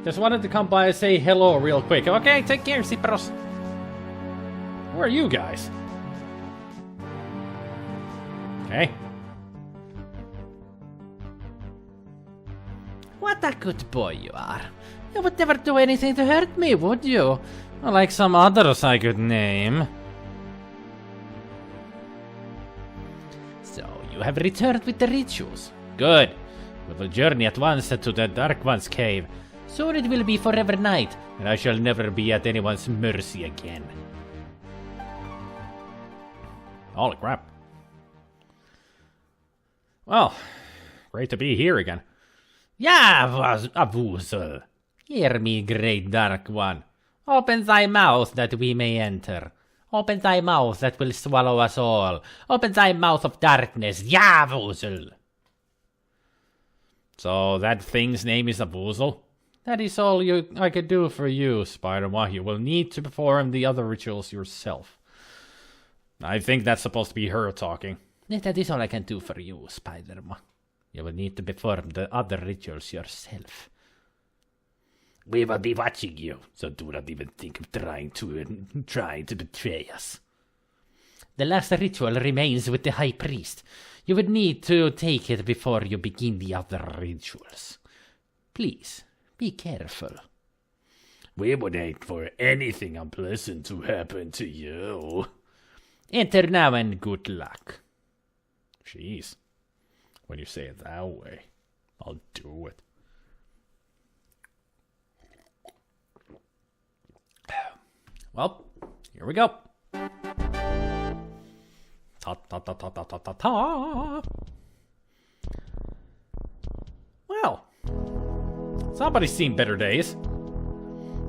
Just wanted to come by and say hello real quick. Okay, take care, Siperos. Where are you guys? Okay. What a good boy you are. You would never do anything to hurt me, would you? Like some others I could name. So, you have returned with the rituals. Good. We will journey at once to the Dark One's cave. Soon it will be forever night, and I shall never be at anyone's mercy again. Holy crap. Well, great to be here again. Yavuzl! Hear me, great Dark One. Open thy mouth that we may enter. Open thy mouth that will swallow us all. Open thy mouth of darkness, Yavuzl! So that thing's name is Avuzl? That is all I could do for you, SpiderMwa. You will need to perform the other rituals yourself. I think that's supposed to be her talking. That is all I can do for you, SpiderMwa. You will need to perform the other rituals yourself. We will be watching you, so do not even think of trying to betray us. The last ritual remains with the High Priest. You would need to take it before you begin the other rituals. Please, be careful. We would hate for anything unpleasant to happen to you. Enter now and good luck. Jeez. When you say it that way, I'll do it. Well, here we go. Ta ta ta ta ta ta ta ta. Well, somebody's seen better days.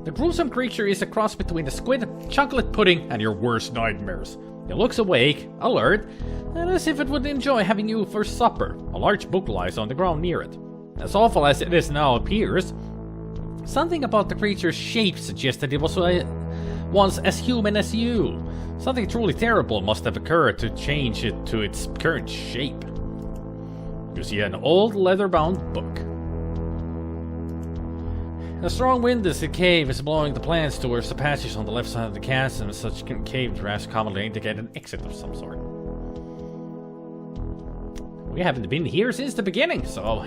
The gruesome creature is a cross between a squid, chocolate pudding, and your worst nightmares. It looks awake, alert, and as if it would enjoy having you for supper. A large book lies on the ground near it. As awful as it is now appears, something about the creature's shape suggests that it was once as human as you. Something truly terrible must have occurred to change it to its current shape. You see an old leather-bound book. A strong wind as the cave is blowing the plants towards the patches on the left side of the chasm. Such cave drafts commonly indicate an exit of some sort. We haven't been here since the beginning, so...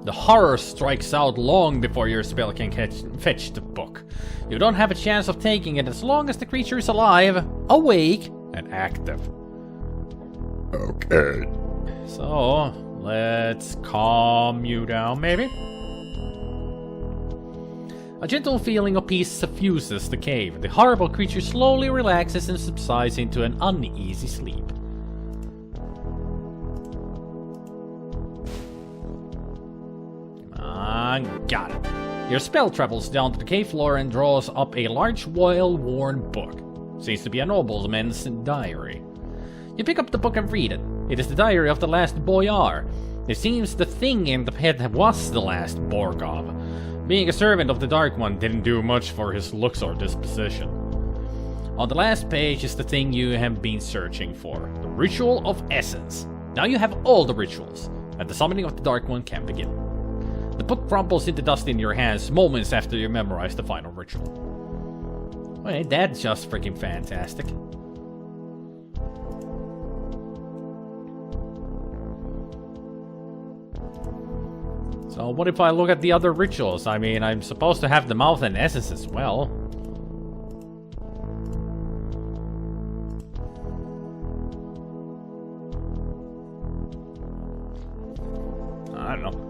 The horror strikes out long before your spell can fetch the book. You don't have a chance of taking it as long as the creature is alive, awake, and active. Okay. So, let's calm you down, maybe? A gentle feeling of peace suffuses the cave. The horrible creature slowly relaxes and subsides into an uneasy sleep. Got it. Your spell travels down to the cave floor and draws up a large, well-worn book. Seems to be a nobleman's diary. You pick up the book and read it. It is the diary of the last boyar. It seems the thing in the head was the last Borgov. Being a servant of the Dark One didn't do much for his looks or disposition. On the last page is the thing you have been searching for. The Ritual of Essence. Now you have all the rituals, and the summoning of the Dark One can begin. The book crumbles into dust in your hands moments after you memorize the final ritual. Well, that's just freaking fantastic. So what if I look at the other rituals? I mean, I'm supposed to have the mouth and essence as well. I don't know.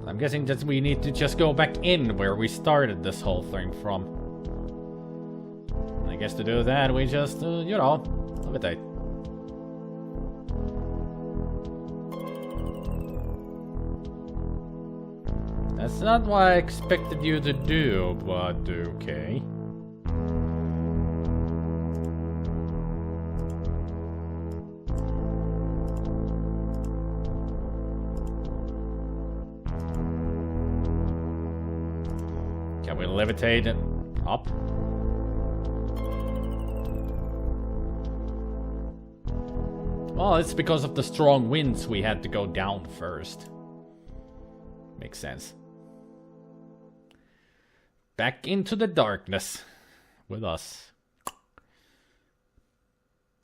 I'm guessing that we need to just go back in where we started this whole thing from. I guess to do that, we just, you know, levitate. That's not what I expected you to do, but okay. we levitate it up? Well, it's because of the strong winds we had to go down first. Makes sense. Back into the darkness with us.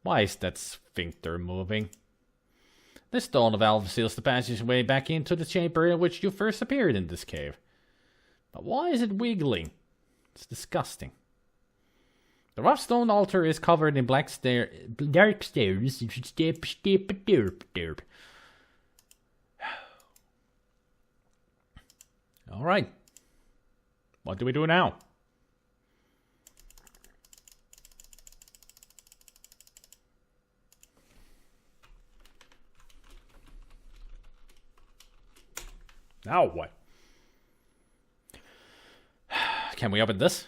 Why is that sphincter moving? This stone valve seals the passageway back into the chamber in which you first appeared in this cave. But why is it wiggling? It's disgusting. The rough stone altar is covered in dark stairs. Alright. What do we do now? Now what? Can we open this?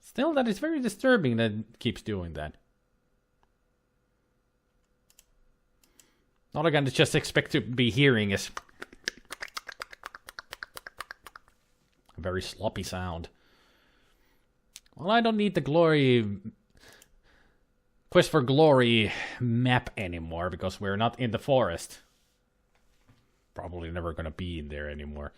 Still, that is very disturbing that it keeps doing that. All I can just expect to be hearing is a very sloppy sound. Well, I don't need the Quest for Glory map anymore because we're not in the forest. Probably never gonna be in there anymore.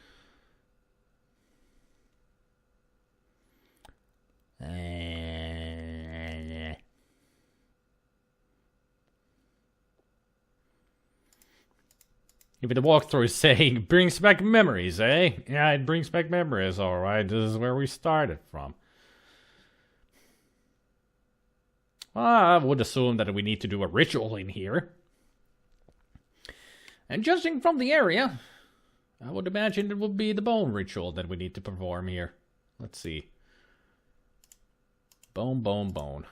Even the walkthrough is saying, brings back memories, eh? Yeah, it brings back memories, alright. This is where we started from. Well, I would assume that we need to do a ritual in here. And judging from the area, I would imagine it would be the bone ritual that we need to perform here. Let's see. Bone, bone, bone.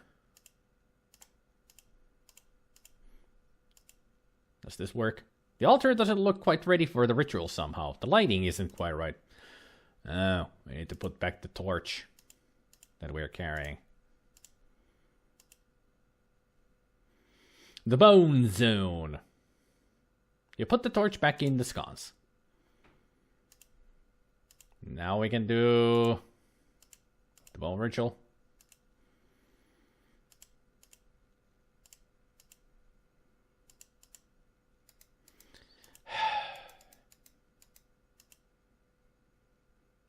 Does this work? The altar doesn't look quite ready for the ritual somehow. The lighting isn't quite right. Oh, we need to put back the torch that we're carrying. The bone zone. You put the torch back in the sconce. Now we can do the bone ritual.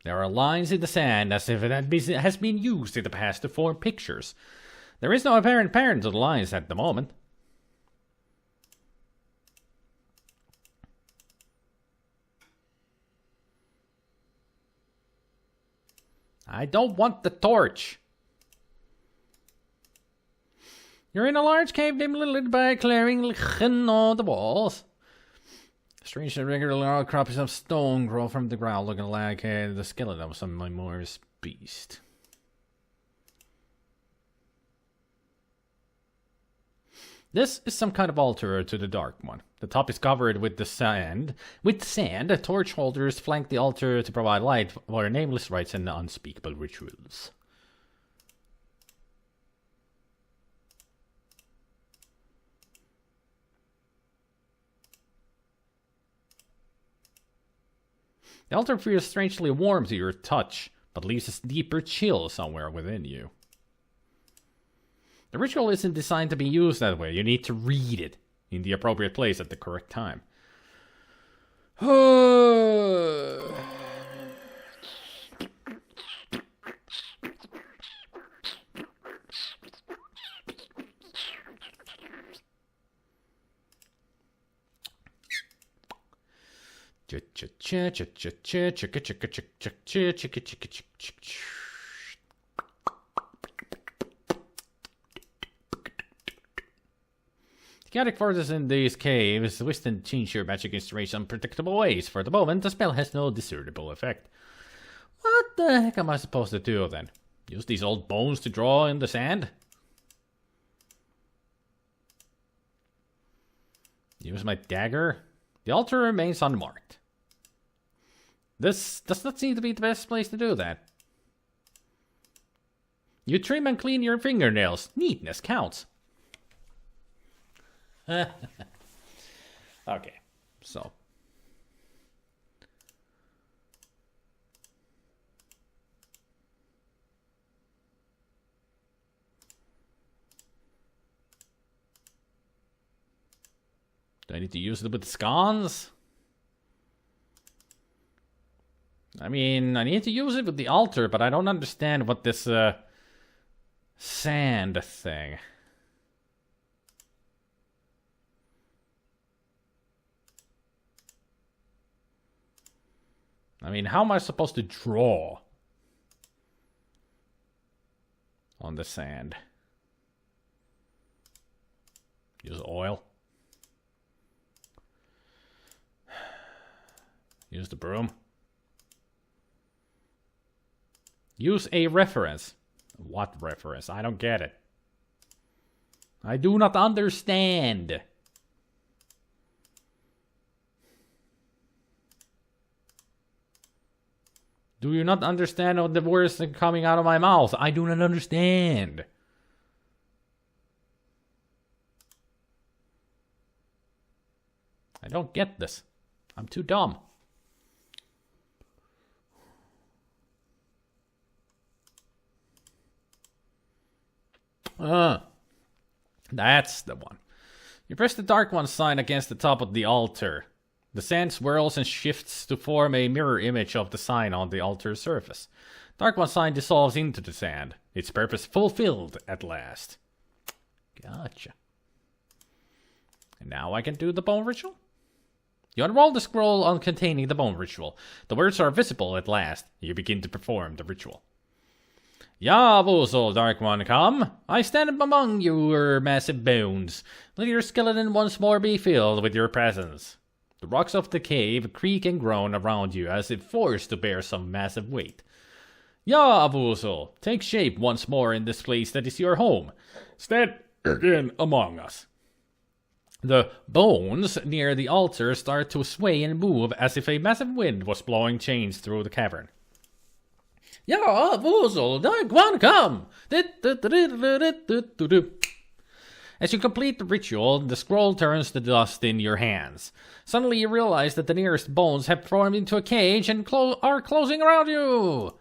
There are lines in the sand as if it has been used in the past to form pictures. There is no apparent pattern to the lines at the moment. I don't want the torch. You're in a large cave lit by a clearing on the walls. Strange and regular outcroppings of stone grow from the ground, looking like the skeleton of some enormous beast. This is some kind of altar to the Dark One. The top is covered with the sand. Torch holders flank the altar to provide light for nameless rites and unspeakable rituals. The altar feels strangely warm to your touch, but leaves a deeper chill somewhere within you. The ritual isn't designed to be used that way. You need to read it in the appropriate place at the correct time. Chaotic forces in these caves twist and change your magic in strange, unpredictable ways. For the moment, the spell has no discernible effect. What the heck am I supposed to do then? Use these old bones to draw in the sand? Use my dagger? The altar remains unmarked. This does not seem to be the best place to do that. You trim and clean your fingernails. Neatness counts. Okay, so Do I need to use it with scones? I mean, I need to use it with the altar, but I don't understand what this sand thing. I mean, how am I supposed to draw on the sand? Use oil. Use the broom. Use a reference. What reference? I don't get it. I do not understand. Do you not understand what the words are coming out of my mouth? I do not understand. I don't get this. I'm too dumb. That's the one. You press the Dark One sign against the top of the altar. The sand swirls and shifts to form a mirror image of the sign on the altar's surface. Dark One sign dissolves into the sand. Its purpose fulfilled at last. Gotcha. And now I can do the bone ritual? You unroll the scroll on containing the bone ritual. The words are visible at last. You begin to perform the ritual. Yavuzel, Dark One, come. I stand among your massive bones. Let your skeleton once more be filled with your presence. The rocks of the cave creak and groan around you as if forced to bear some massive weight. Yavuzel, take shape once more in this place that is your home. Stand again among us. The bones near the altar start to sway and move as if a massive wind was blowing chains through the cavern. Yavuzel, Dark One, come! As you complete the ritual, the scroll turns to dust in your hands. Suddenly you realize that the nearest bones have formed into a cage and are closing around you!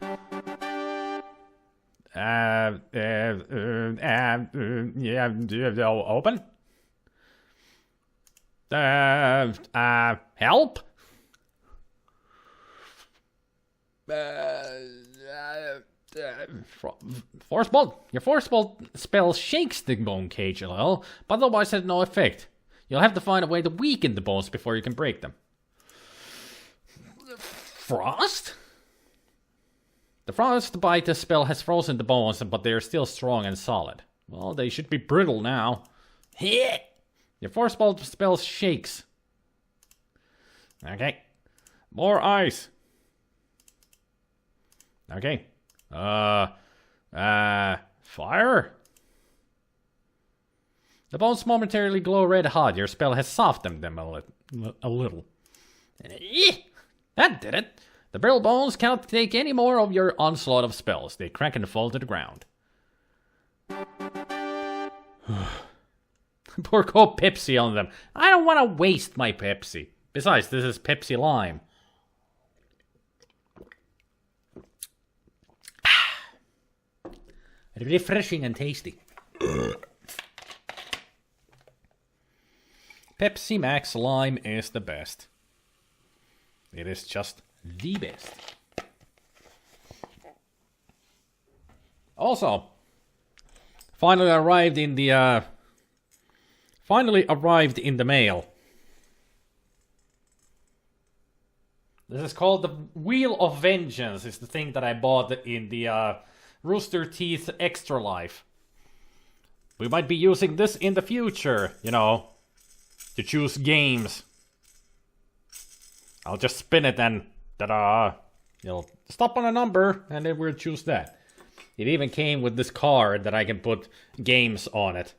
Open? Help? Force bolt. Your force bolt spell shakes the bone cage a little, but otherwise has no effect. You'll have to find a way to weaken the bones before you can break them. Frost? The frostbite spell has frozen the bones, but they are still strong and solid. Well, they should be brittle now. Your force bolt spell shakes. Okay. More ice. Okay. Fire? The bones momentarily glow red hot. Your spell has softened them a little. That did it. The brittle bones cannot take any more of your onslaught of spells. They crack and fall to the ground. Pour cold Pepsi on them. I don't want to waste my Pepsi. Besides, this is Pepsi Lime. Refreshing and tasty. Pepsi Max Lime is the best. It is just the best. Also, finally arrived in the mail. This is called the Wheel of Vengeance. It's the thing that I bought in the Rooster Teeth Extra Life. We might be using this in the future, you know, to choose games. I'll just spin it and ta-da! You'll stop on a number and then we'll choose that. It even came with this card that I can put games on it.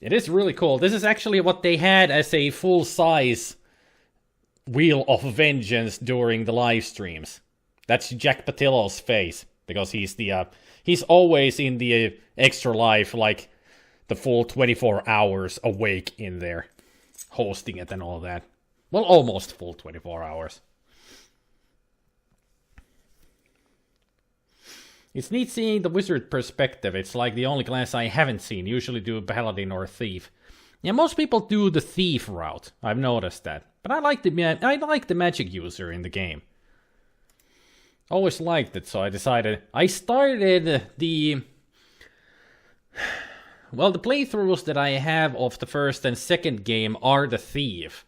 It is really cool. This is actually what they had as a full-size Wheel of Vengeance during the live streams. That's Jack Patillo's face, because he's always in the Extra Life, like the full 24 hours awake in there, hosting it and all that. Well, almost full 24 hours. It's neat seeing the wizard perspective. It's like the only class I haven't seen. Usually do paladin or thief. Yeah, most people do the thief route. I've noticed that. But I like the magic user in the game. Always liked it, so I decided... I started the... Well, the playthroughs that I have of the first and second game are the thief.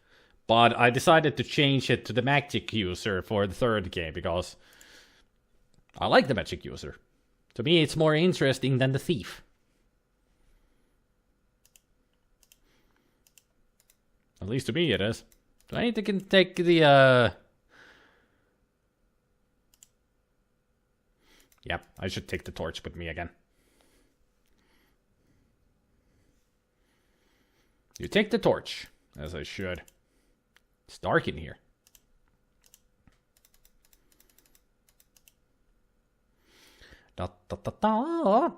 But I decided to change it to the magic user for the third game, because... I like the magic user. To me, it's more interesting than the thief. At least to me it is. Do I need to take the, Yeah, I should take the torch with me again. You take the torch, as I should. It's dark in here. Da da da da.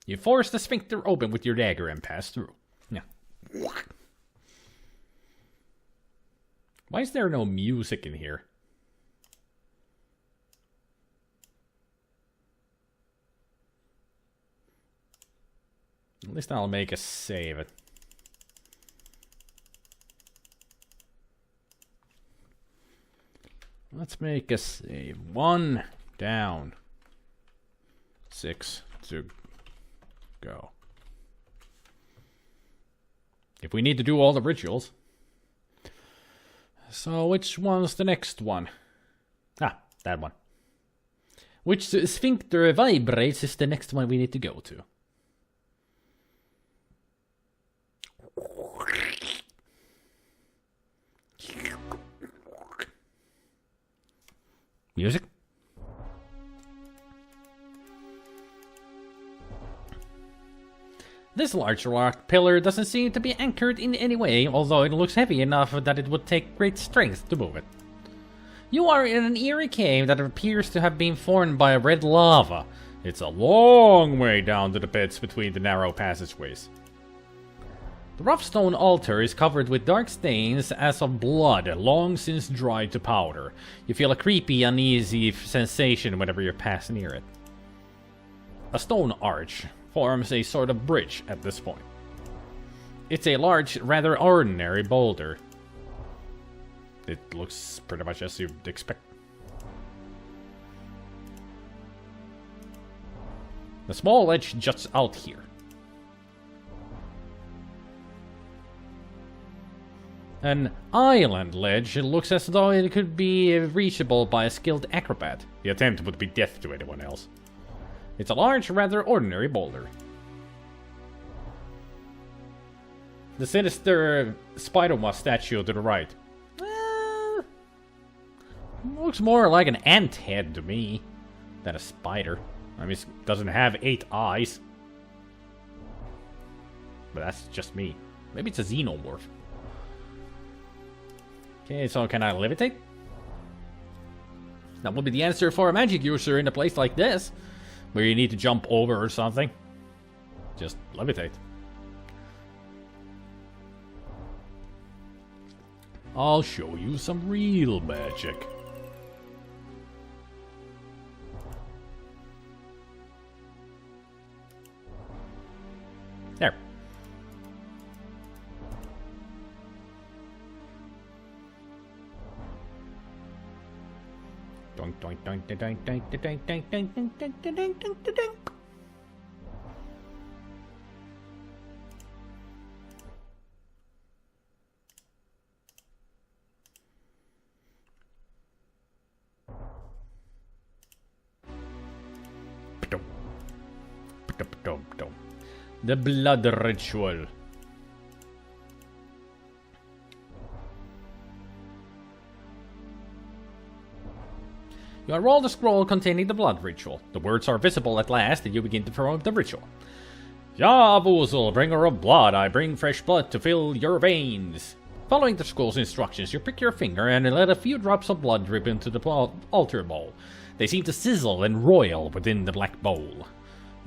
You force the sphincter open with your dagger and pass through. Yeah. Why is there no music in here? At least I'll make a save. Let's make a save. 1 down. 6 to go. If we need to do all the rituals. So which one's the next one? Ah, that one. Which sphincter vibrates is the next one we need to go to. Music? This large rock pillar doesn't seem to be anchored in any way, although it looks heavy enough that it would take great strength to move it. You are in an eerie cave that appears to have been formed by red lava. It's a long way down to the pits between the narrow passageways. The rough stone altar is covered with dark stains as of blood, long since dried to powder. You feel a creepy, uneasy sensation whenever you pass near it. A stone arch forms a sort of bridge at this point. It's a large, rather ordinary boulder. It looks pretty much as you'd expect. The small ledge juts out here. An island ledge looks as though it could be reachable by a skilled acrobat. The attempt would be death to anyone else. It's a large, rather ordinary boulder. The sinister SpiderMwa statue to the right. Looks more like an ant head to me than a spider. I mean, it doesn't have 8 eyes. But that's just me. Maybe it's a xenomorph. Okay, so can I levitate? That would be the answer for a magic user in a place like this, where you need to jump over or something. Just levitate. I'll show you some real magic. There. Doink doink doink doink doink doink doink doink doink doink doink doink doink. The blood ritual. You unroll the scroll containing the blood ritual. The words are visible at last, and you begin to perform the ritual. Yavuzel, bringer of blood, I bring fresh blood to fill your veins. Following the scroll's instructions, you prick your finger and let a few drops of blood drip into the altar bowl. They seem to sizzle and roil within the black bowl.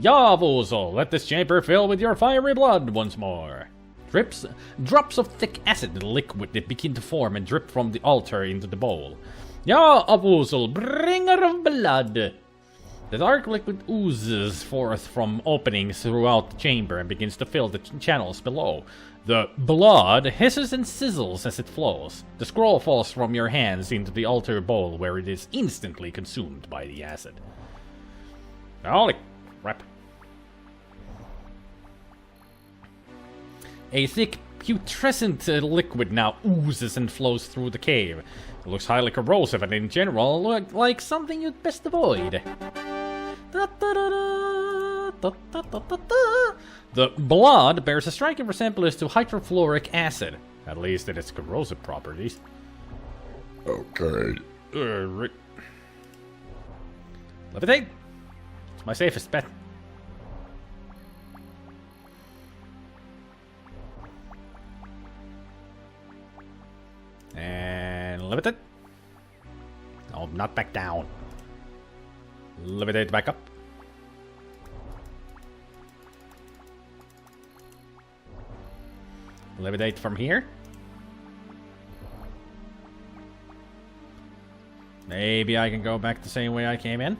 Yavuzel, let this chamber fill with your fiery blood once more. Drops of thick acid liquid that begin to form and drip from the altar into the bowl. Yavuzel, bringer of blood. The dark liquid oozes forth from openings throughout the chamber and begins to fill the channels below. The blood hisses and sizzles as it flows. The scroll falls from your hands into the altar bowl where it is instantly consumed by the acid. Holy crap. A thick, putrescent liquid now oozes and flows through the cave. It looks highly corrosive and in general like something you'd best avoid. The blood bears a striking resemblance to hydrofluoric acid, at least in its corrosive properties. Okay. Levitate! It's my safest bet. And levitate. No, not back down. Levitate back up. Levitate from here. Maybe I can go back the same way I came in.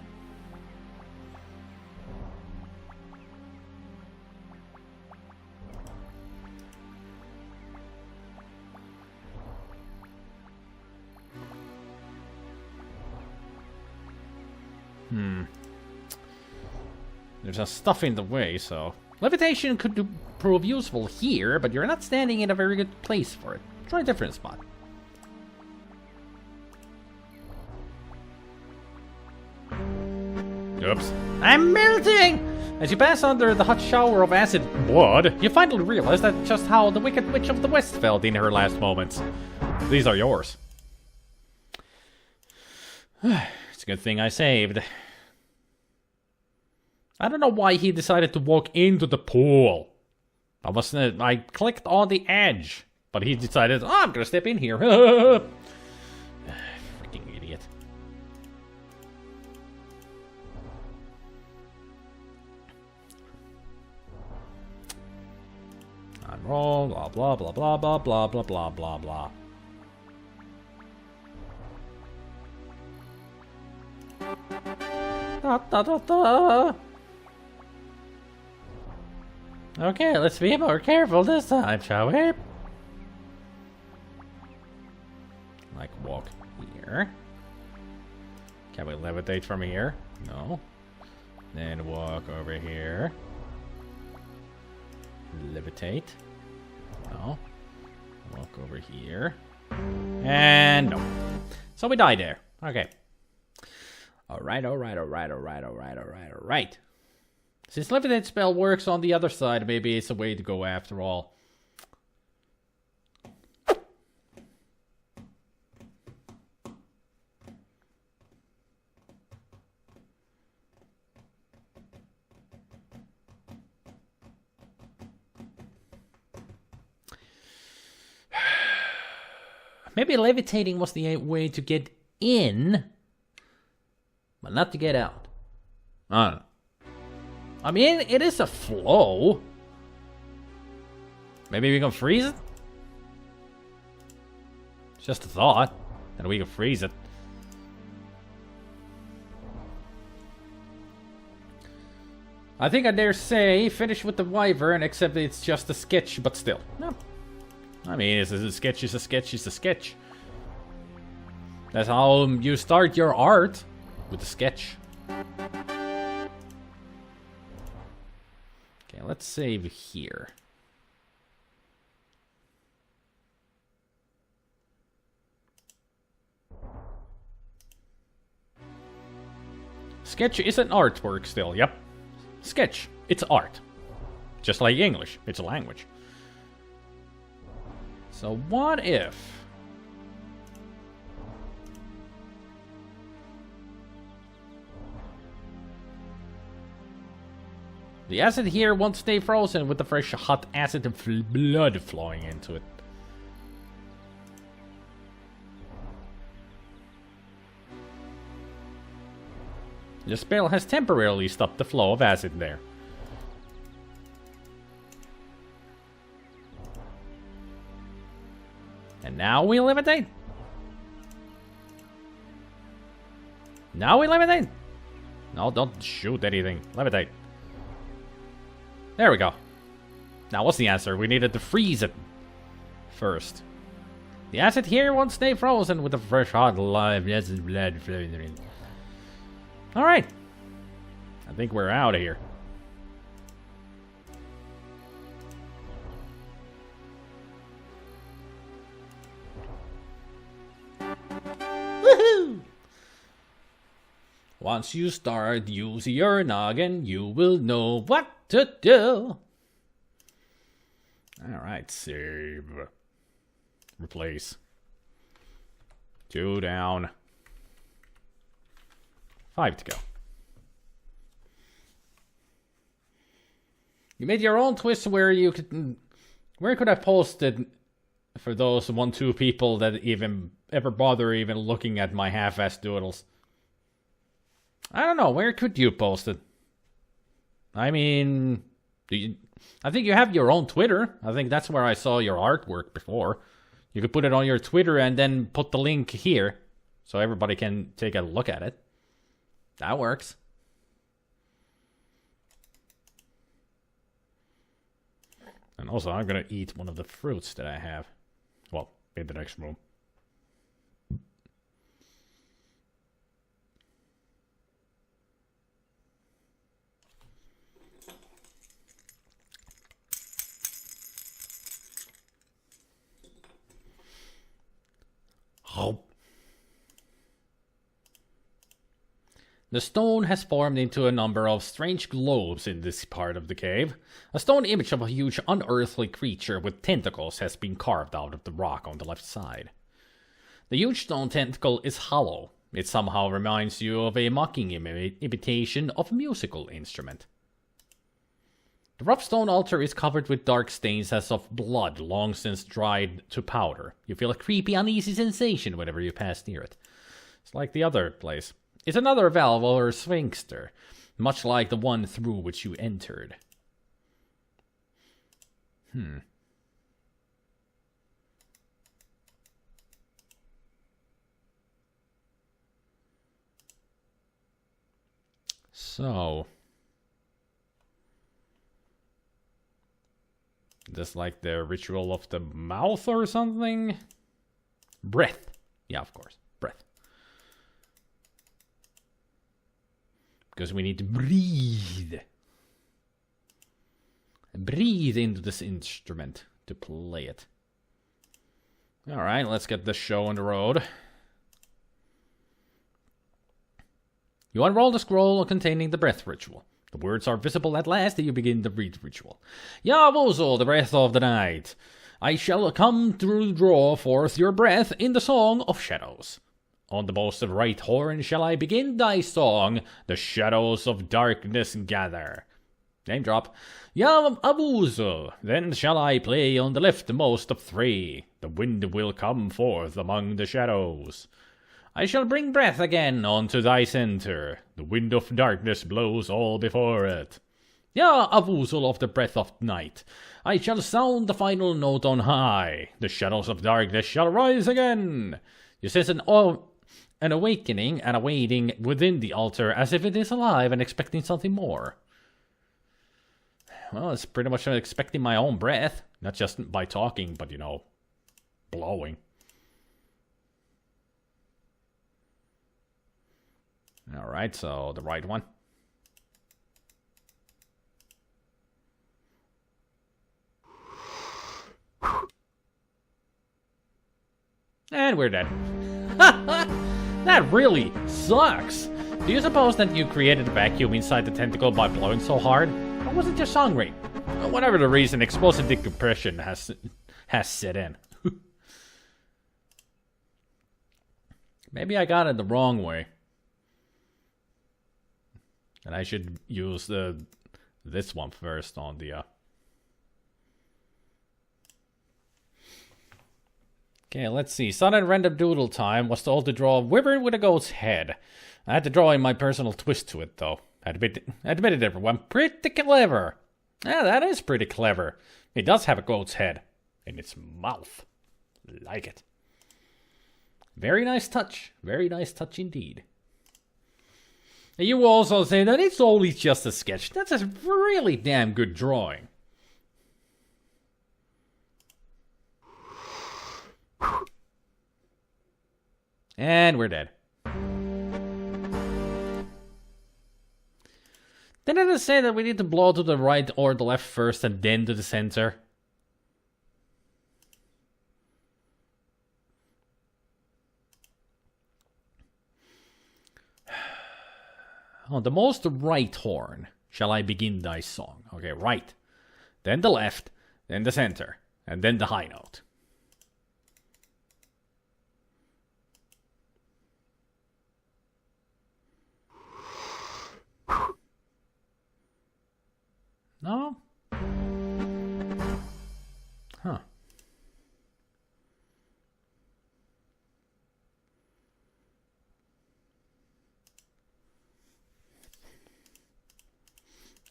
There's a stuff in the way, so... Levitation could prove useful here, but you're not standing in a very good place for it. Try a different spot. Oops. I'm melting! As you pass under the hot shower of acid blood, you finally realize that's just how the Wicked Witch of the West felt in her last moments. These are yours. It's a good thing I saved. I don't know why he decided to walk into the pool. I clicked on the edge, but he decided, oh, I'm gonna step in here. Freaking idiot. I'm wrong, blah blah blah blah blah blah blah blah blah blah. Da da da da. Okay, let's be more careful this time, shall we? Like, walk here. Can we levitate from here? No. Then walk over here. Levitate. No. Walk over here. And no. So we died there. Okay. Alright. Since levitate spell works on the other side, maybe it's a way to go after all. Maybe levitating was the way to get in, but not to get out. I don't know. I mean, it is a flow. Maybe we can freeze it? It's just a thought that we can freeze it. I think I dare say finish with the wyvern, except it's just a sketch, but still. No. I mean, it's a sketch is a sketch is a sketch. That's how you start your art, with a sketch. Okay, let's save here. Sketch is an artwork still, yep. Sketch, it's art. Just like English, it's a language. So what if... the acid here won't stay frozen with the fresh hot acid and blood flowing into it. The spell has temporarily stopped the flow of acid there. And now we levitate. Now we levitate. No, don't shoot anything. Levitate. There we go. Now, what's the answer? We needed to freeze it first. The acid here won't stay frozen with the fresh hot live blood flowing. Alright. I think we're out of here. Woohoo! Once you start using your noggin, you will know what to do. Alright, save. Replace. 2 down. 5 to go. You made your own twist where you could... Where could I post it for those 1-2 people that even ever bother even looking at my half-assed doodles? I don't know, where could you post it? I mean... I think you have your own Twitter. I think that's where I saw your artwork before. You could put it on your Twitter and then put the link here so everybody can take a look at it. That works. And also, I'm gonna eat one of the fruits that I have. Well, in the next room. The stone has formed into a number of strange globes in this part of the cave. A stone image of a huge unearthly creature with tentacles has been carved out of the rock on the left side. The huge stone tentacle is hollow. It somehow reminds you of a mocking imitation of a musical instrument. The rough stone altar is covered with dark stains as of blood long since dried to powder. You feel a creepy, uneasy sensation whenever you pass near it. It's like the other place. It's another valve or sphincter, much like the one through which you entered. So... Just like the ritual of the mouth or something? Breath. Yeah, of course. Breath. Because we need to breathe. Breathe into this instrument to play it. Alright, let's get this show on the road. You unroll the scroll containing the breath ritual. The words are visible at last and you begin to read the ritual. Yavuzo, the breath of the night. I shall come to draw forth your breath in the song of shadows. On the boasted right horn shall I begin thy song, the shadows of darkness gather. Name drop. Yavuzo, then shall I play on the leftmost of 3. The wind will come forth among the shadows. I shall bring breath again unto thy center. The wind of darkness blows all before it. Yavuzo of the breath of night. I shall sound the final note on high. The shadows of darkness shall rise again. You sense an awakening and a waiting within the altar as if it is alive and expecting something more. Well, it's pretty much expecting my own breath. Not just by talking, but, you know, blowing. Alright, so the right one. And we're dead. That really sucks. Do you suppose that you created a vacuum inside the tentacle by blowing so hard? Or was it just song rate? Whatever the reason, explosive decompression has set in. Maybe I got it the wrong way. And I should use this one first on the... Okay, let's see. Sudden random doodle time was told to draw a wyvern with a goat's head. I had to draw in my personal twist to it, though. Admit it, everyone. Pretty clever. Yeah, that is pretty clever. It does have a goat's head in its mouth. Like it. Very nice touch. Very nice touch indeed. You also say that it's only just a sketch. That's a really damn good drawing. And we're dead. Didn't it say that we need to blow to the right or the left first and then to the center? On the most right horn shall I begin thy song. Okay, right. Then the left, then the center, and then the high note. No? Huh.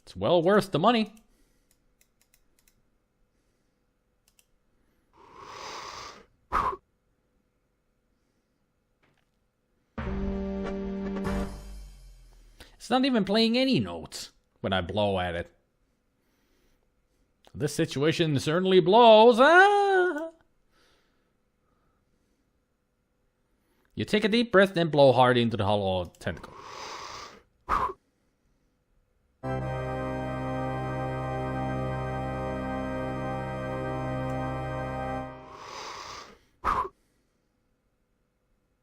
It's well worth the money. It's not even playing any notes when I blow at it. This situation certainly blows. Ah! You take a deep breath, then blow hard into the hollow tentacle.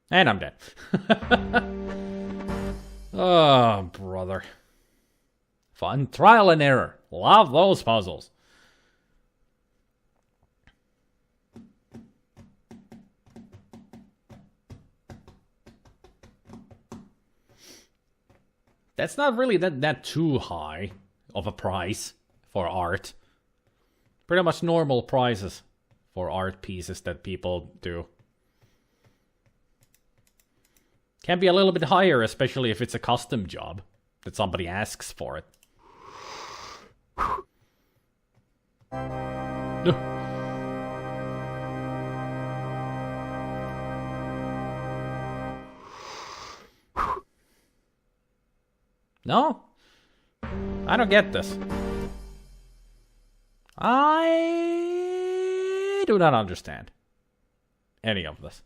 And I'm dead. Oh, brother. Fun trial and error. Love those puzzles. That's not really that too high of a price for art. Pretty much normal prices for art pieces that people do. Can be a little bit higher, especially if it's a custom job that somebody asks for it. No? I don't get this. I do not understand any of this.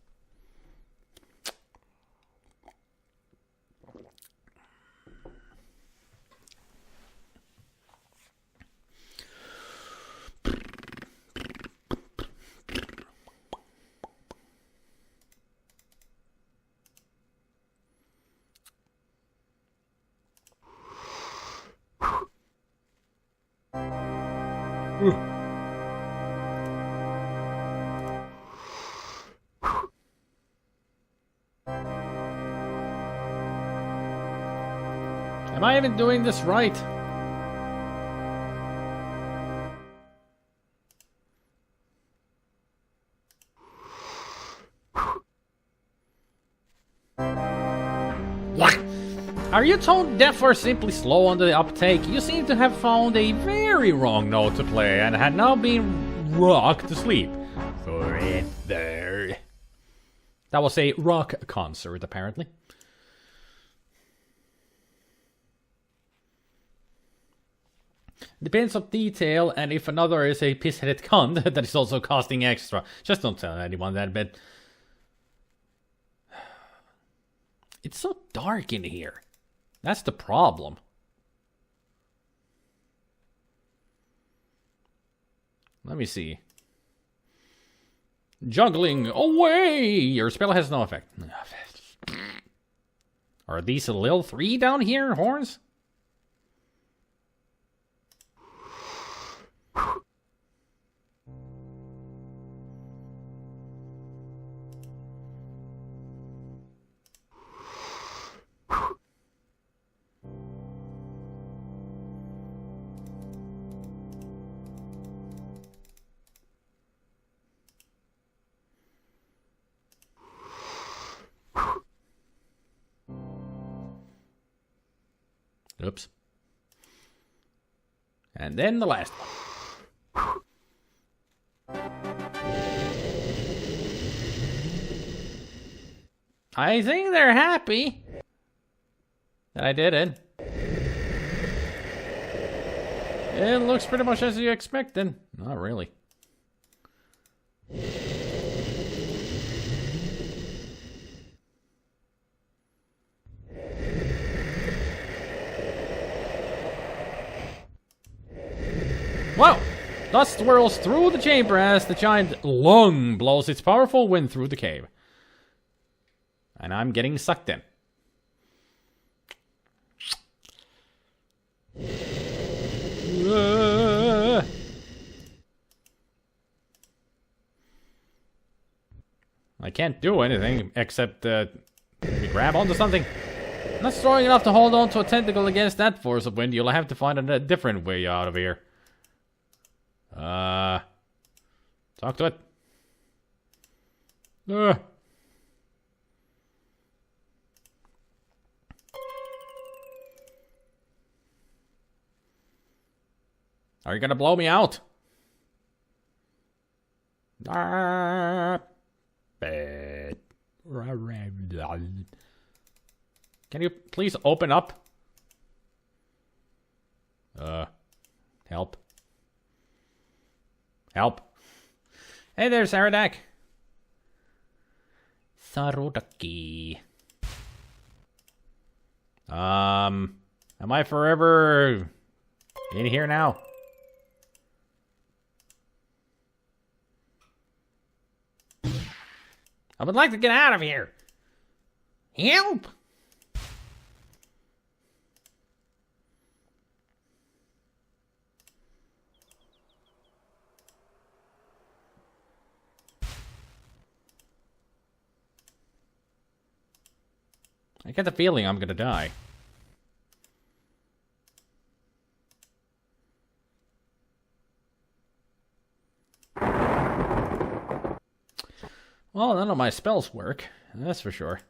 Am I even doing this right? What? Are you tone deaf or simply slow on the uptake? You seem to have found a very wrong note to play and had now been rocked to sleep. Forever. That was a rock concert, apparently. Depends on detail, and if another is a piss-headed cunt, that is also costing extra. Just don't tell anyone that, but... It's so dark in here. That's the problem. Let me see. Juggling away! Your spell has no effect. Are these a little 3 down here, horns? Oops. And then the last one. I think they're happy. that I did it. It looks pretty much as you expected. Not really. Whoa! Dust swirls through the chamber as the giant lung blows its powerful wind through the cave. And I'm getting sucked in. I can't do anything except maybe grab onto something. Not strong enough to hold on to a tentacle against that force of wind. You'll have to find a different way out of here. Talk to it. Are you gonna blow me out? Bad. Can you please open up? Help. Help. Hey there, Saradak. Sarodaki. Am I forever in here now? I would like to get out of here. Help! I get the feeling I'm gonna die. Well, none of my spells work, that's for sure.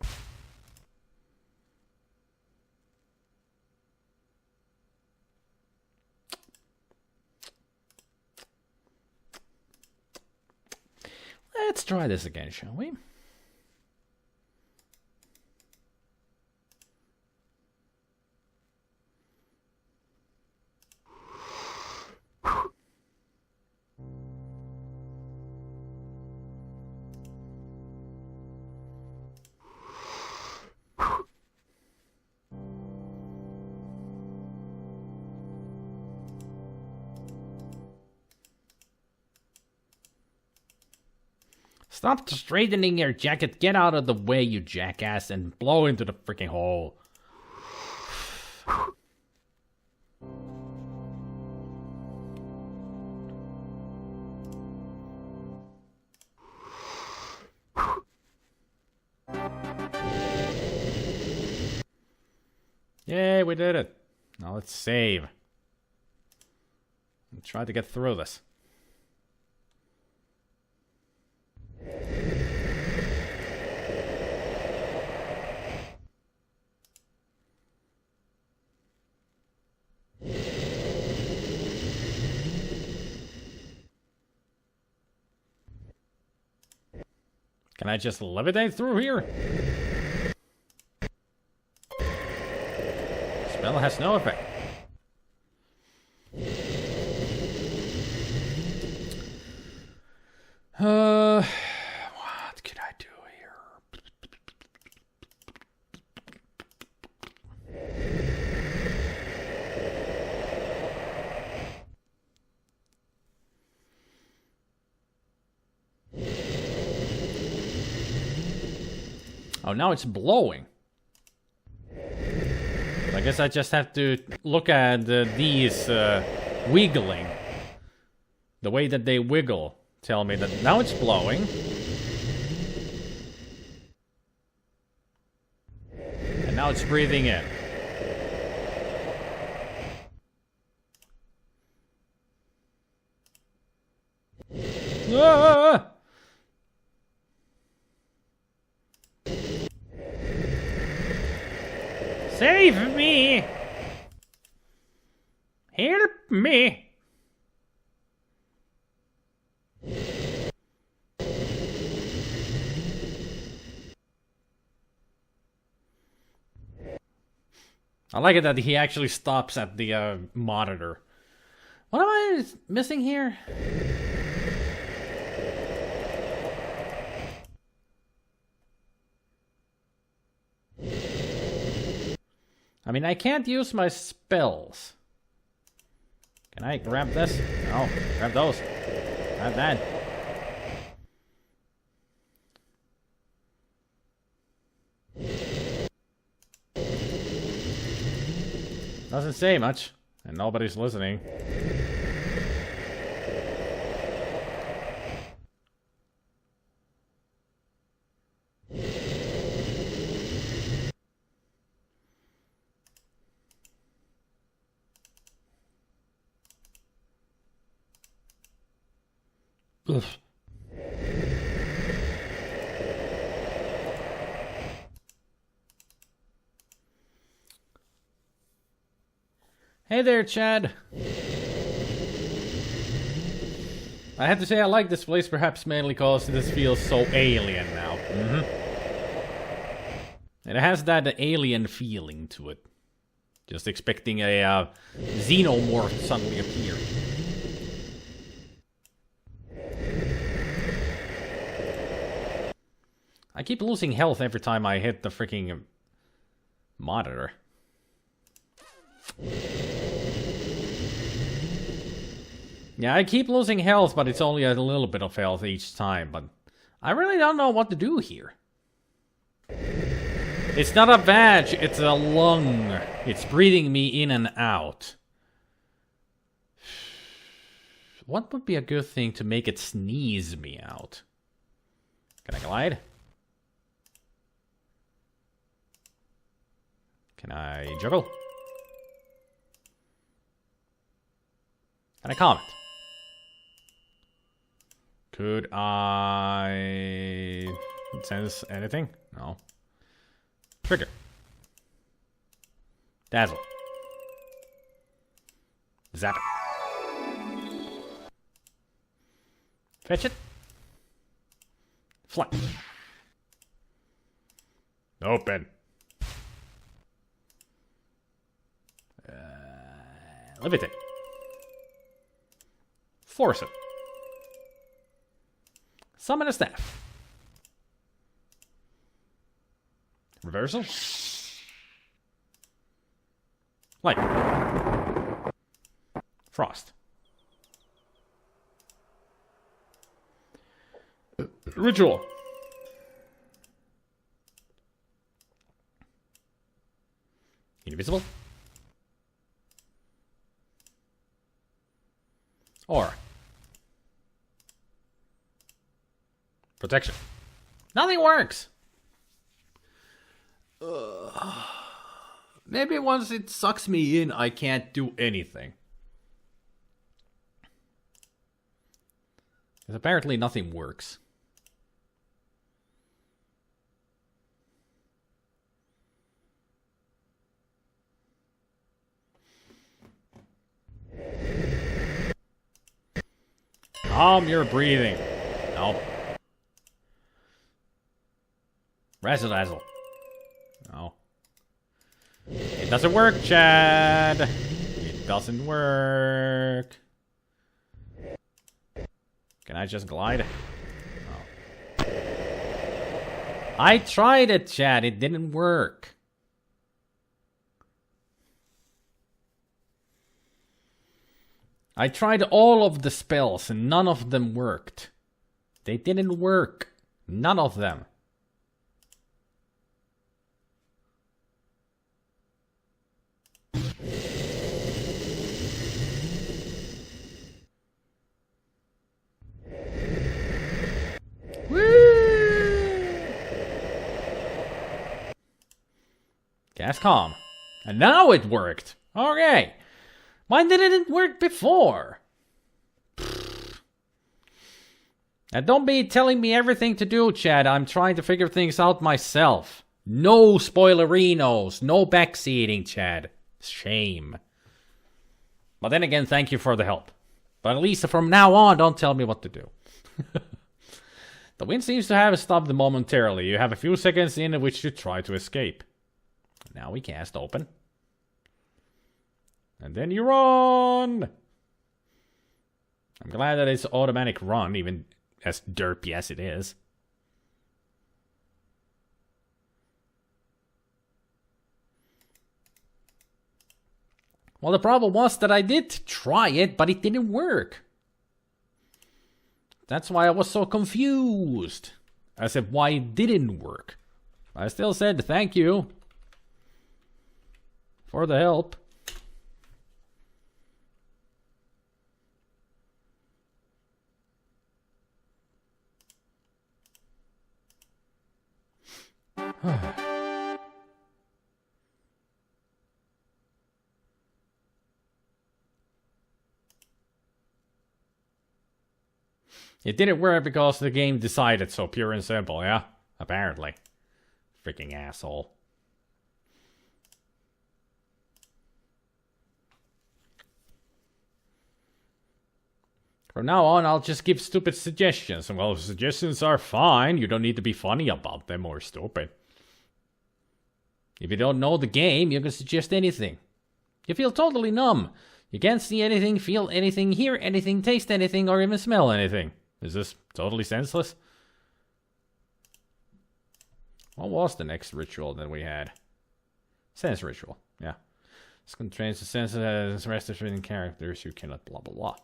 Let's try this again, shall we? Stop straightening your jacket. Get out of the way, you jackass, and blow into the freaking hole. Yay, we did it. Now let's save. And try to get through this. Can I just levitate through here? Spell has no effect. What could I do here? Oh, now it's blowing. I guess I just have to look at these wiggling. The way that they wiggle tell me that now it's blowing. And now it's breathing in. Ah! Save me! Help me! I like it that he actually stops at the monitor. What am I missing here? I mean, I can't use my spells. Can I grab this? No, grab those. Grab that. Doesn't say much, and nobody's listening. Ugh. Hey there, Chad. I have to say I like this place, perhaps mainly because this feels so alien now. It has that alien feeling to it. Just expecting a xenomorph suddenly appear. I keep losing health every time I hit the freaking monitor. Yeah, I keep losing health, but it's only a little bit of health each time, but I really don't know what to do here. It's not a badge, it's a lung. It's breathing me in and out. What would be a good thing to make it sneeze me out? Can I glide? Can I juggle? Can I comment? Could I sense anything? No. Trigger. Dazzle. Zap it. Fetch it. Flat. Open. Levitate. Force it. Summon a staff. Reversal. Light. Frost. Ritual. Invisible. Or protection. Nothing works. Maybe once it sucks me in, I can't do anything. Because apparently nothing works. Calm your breathing. No. Razzle dazzle. No. It doesn't work, Chad. It doesn't work. Can I just glide? No. I tried it, Chad. It didn't work. I tried all of the spells and none of them worked. They didn't work. None of them. Woo! Cast calm. And now it worked. Okay. Why didn't it work before? And don't be telling me everything to do, Chad. I'm trying to figure things out myself. No spoilerinos. No backseating, Chad. Shame. But then again, thank you for the help. But at least from now on, don't tell me what to do. The wind seems to have stopped momentarily. You have a few seconds in which to try to escape. Now we cast open. And then you run! I'm glad that it's automatic run, even as derpy as it is. Well, the problem was that I did try it, but it didn't work. That's why I was so confused. I said, why it didn't work. I still said thank you for the help. It didn't work because the game decided so, pure and simple, yeah? Apparently. Freaking asshole. From now on, I'll just give stupid suggestions. And well, suggestions are fine. You don't need to be funny about them or stupid. If you don't know the game, you can suggest anything. You feel totally numb. You can't see anything, feel anything, hear anything, taste anything, or even smell anything. Is this totally senseless? What was the next ritual that we had? Sense ritual, yeah. This contains the senses as rest of written characters you cannot blah blah blah.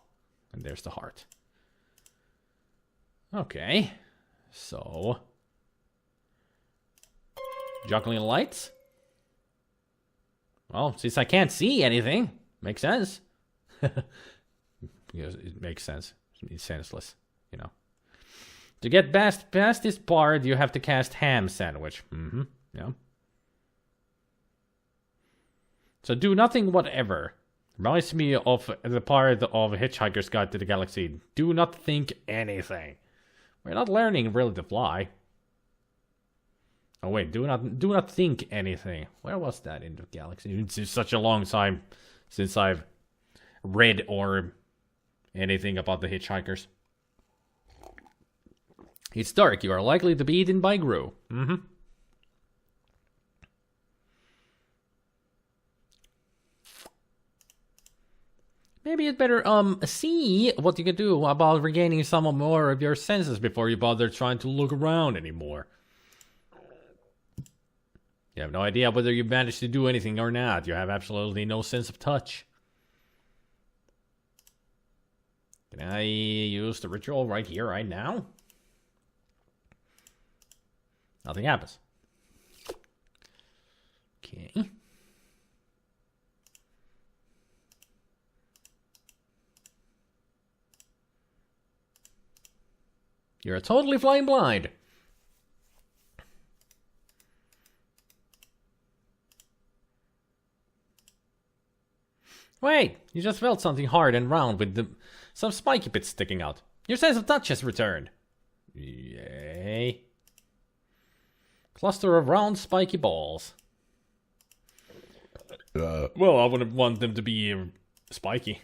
And there's the heart. Okay. So. Juggling lights? Well, since I can't see anything, makes sense. Because it makes sense. It's senseless, you know. To get past this part, you have to cast ham sandwich. Yeah. So do nothing whatever. Reminds me of the part of Hitchhiker's Guide to the Galaxy. Do not think anything. We're not learning really to fly. Oh wait, do not think anything. Where was that in the galaxy? It's such a long time since I've read or anything about the Hitchhikers. It's dark. You are likely to be eaten by Gru. Maybe you'd better see what you can do about regaining some more of your senses before you bother trying to look around anymore. You have no idea whether you managed to do anything or not. You have absolutely no sense of touch. Can I use the ritual right here, right now? Nothing happens. Okay. You're totally flying blind. Wait, you just felt something hard and round with some spiky bits sticking out. Your sense of touch has returned. Yay. Cluster of round spiky balls. Well, I wouldn't want them to be spiky.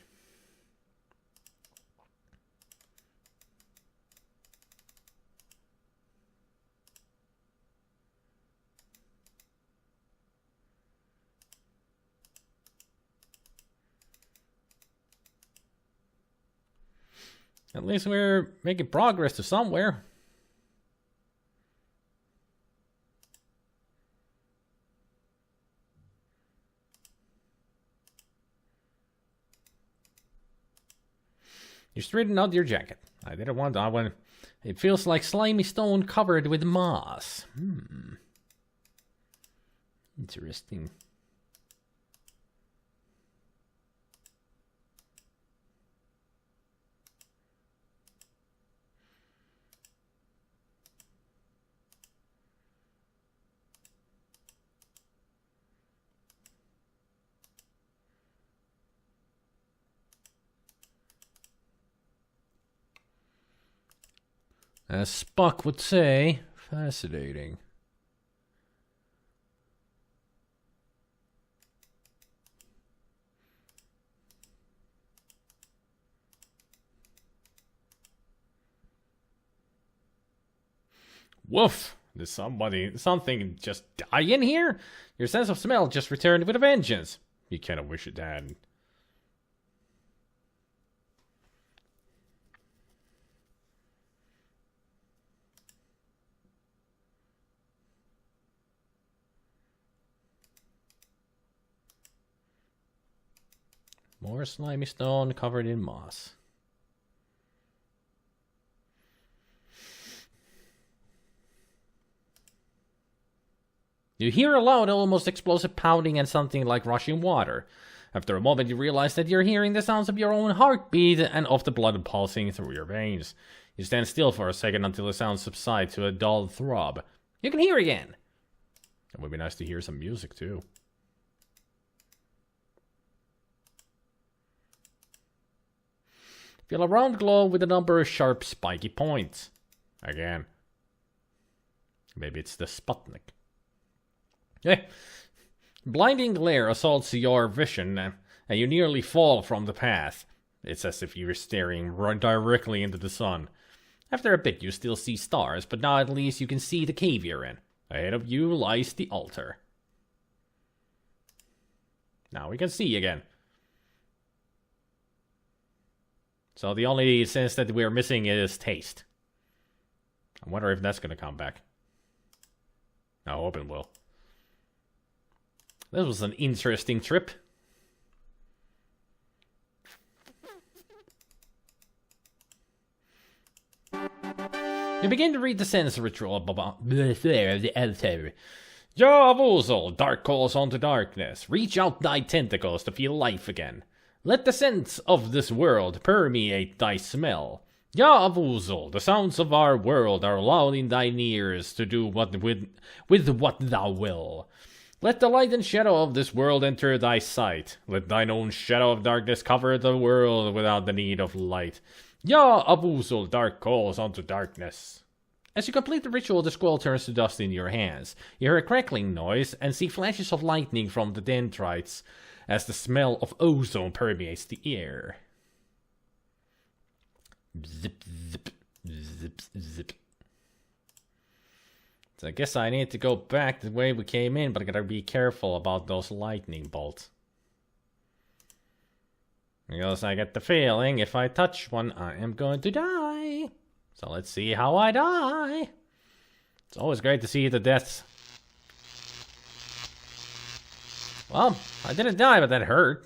At least we're making progress to somewhere. You straighten out your jacket. I didn't want that one. It feels like slimy stone covered with moss. Interesting. As Spock would say, fascinating. Woof! Did something just die in here? Your sense of smell just returned with a vengeance. You kind of wish it had. More slimy stone covered in moss. You hear a loud, almost explosive pounding and something like rushing water. After a moment, you realize that you're hearing the sounds of your own heartbeat and of the blood pulsing through your veins. You stand still for a second until the sound subsides to a dull throb. You can hear again. It would be nice to hear some music, too. Feel a round glow with a number of sharp, spiky points. Again. Maybe it's the Sputnik. Blinding glare assaults your vision, and you nearly fall from the path. It's as if you were staring directly into the sun. After a bit, you still see stars, but now at least you can see the cave you're in. Ahead of you lies the altar. Now we can see again. So the only sense that we're missing is taste. I wonder if that's going to come back. I hope it will. This was an interesting trip. You begin to read the sense ritual about the altar. Yavuzal, dark calls onto darkness. Reach out thy tentacles to feel life again. Let the scents of this world permeate thy smell. Yavuzal, the sounds of our world are loud in thine ears to do what with what thou will. Let the light and shadow of this world enter thy sight. Let thine own shadow of darkness cover the world without the need of light. Yavuzal, dark calls onto darkness. As you complete the ritual, the scroll turns to dust in your hands. You hear a crackling noise and see flashes of lightning from the dendrites as the smell of ozone permeates the air. Zip, zip, zip, zip. So I guess I need to go back the way we came in, but I gotta be careful about those lightning bolts. Because I get the feeling if I touch one, I am going to die. So let's see how I die. It's always great to see the deaths. Well, I didn't die, but that hurt.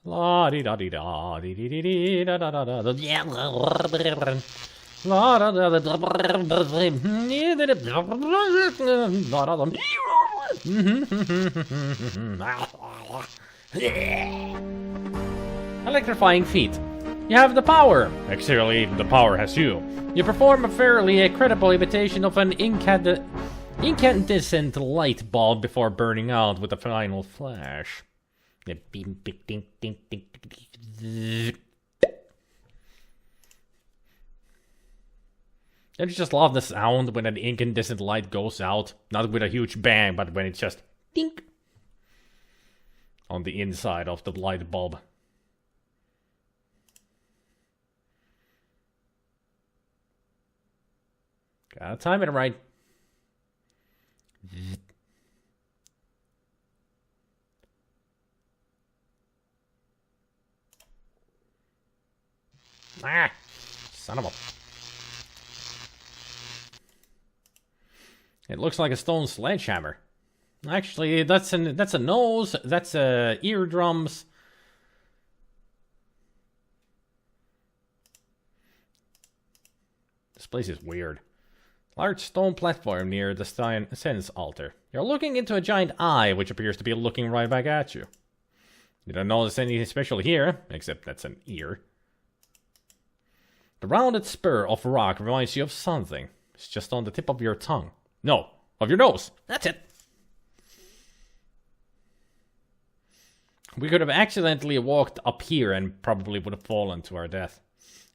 La di da di da di di di da da da da da. La da da da da. Electrifying feat. You have the power. Actually, the power has you. You perform a fairly credible imitation of an incandescent light bulb before burning out with a final flash. I just love the sound when an incandescent light goes out. Not with a huge bang, but when it's just dink on the inside of the light bulb. Gotta time it right. Ah, son of a... It looks like a stone sledgehammer. Actually, that's a nose. That's eardrums. This place is weird. Large stone platform near the sense altar. You're looking into a giant eye, which appears to be looking right back at you. You don't notice anything special here, except that's an ear. The rounded spur of rock reminds you of something. It's just on the tip of your tongue. No, of your nose. That's it. We could have accidentally walked up here and probably would have fallen to our death.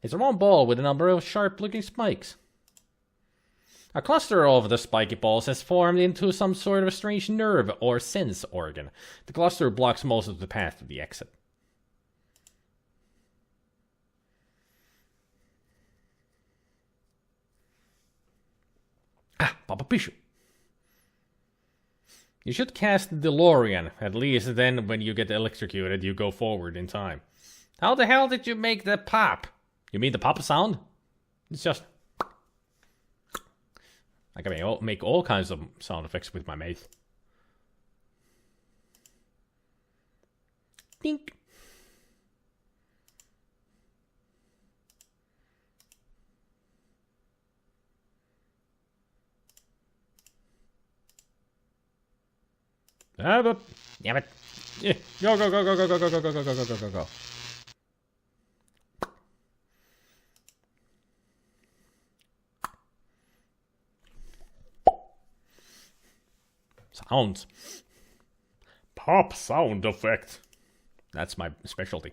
It's a round ball with a number of sharp-looking spikes. A cluster of the spiky balls has formed into some sort of strange nerve or sense organ. The cluster blocks most of the path to the exit. Ah, Papa Pishu. You should cast DeLorean. At least then when you get electrocuted, you go forward in time. How the hell did you make that pop? You mean the pop sound? It's just... I can make all kinds of sound effects with my mouth. Dink. But... Damn it. Go, go, go, go, go, go, go, go, go, go, go, go, go, go. Sounds. Pop sound effect. That's my specialty.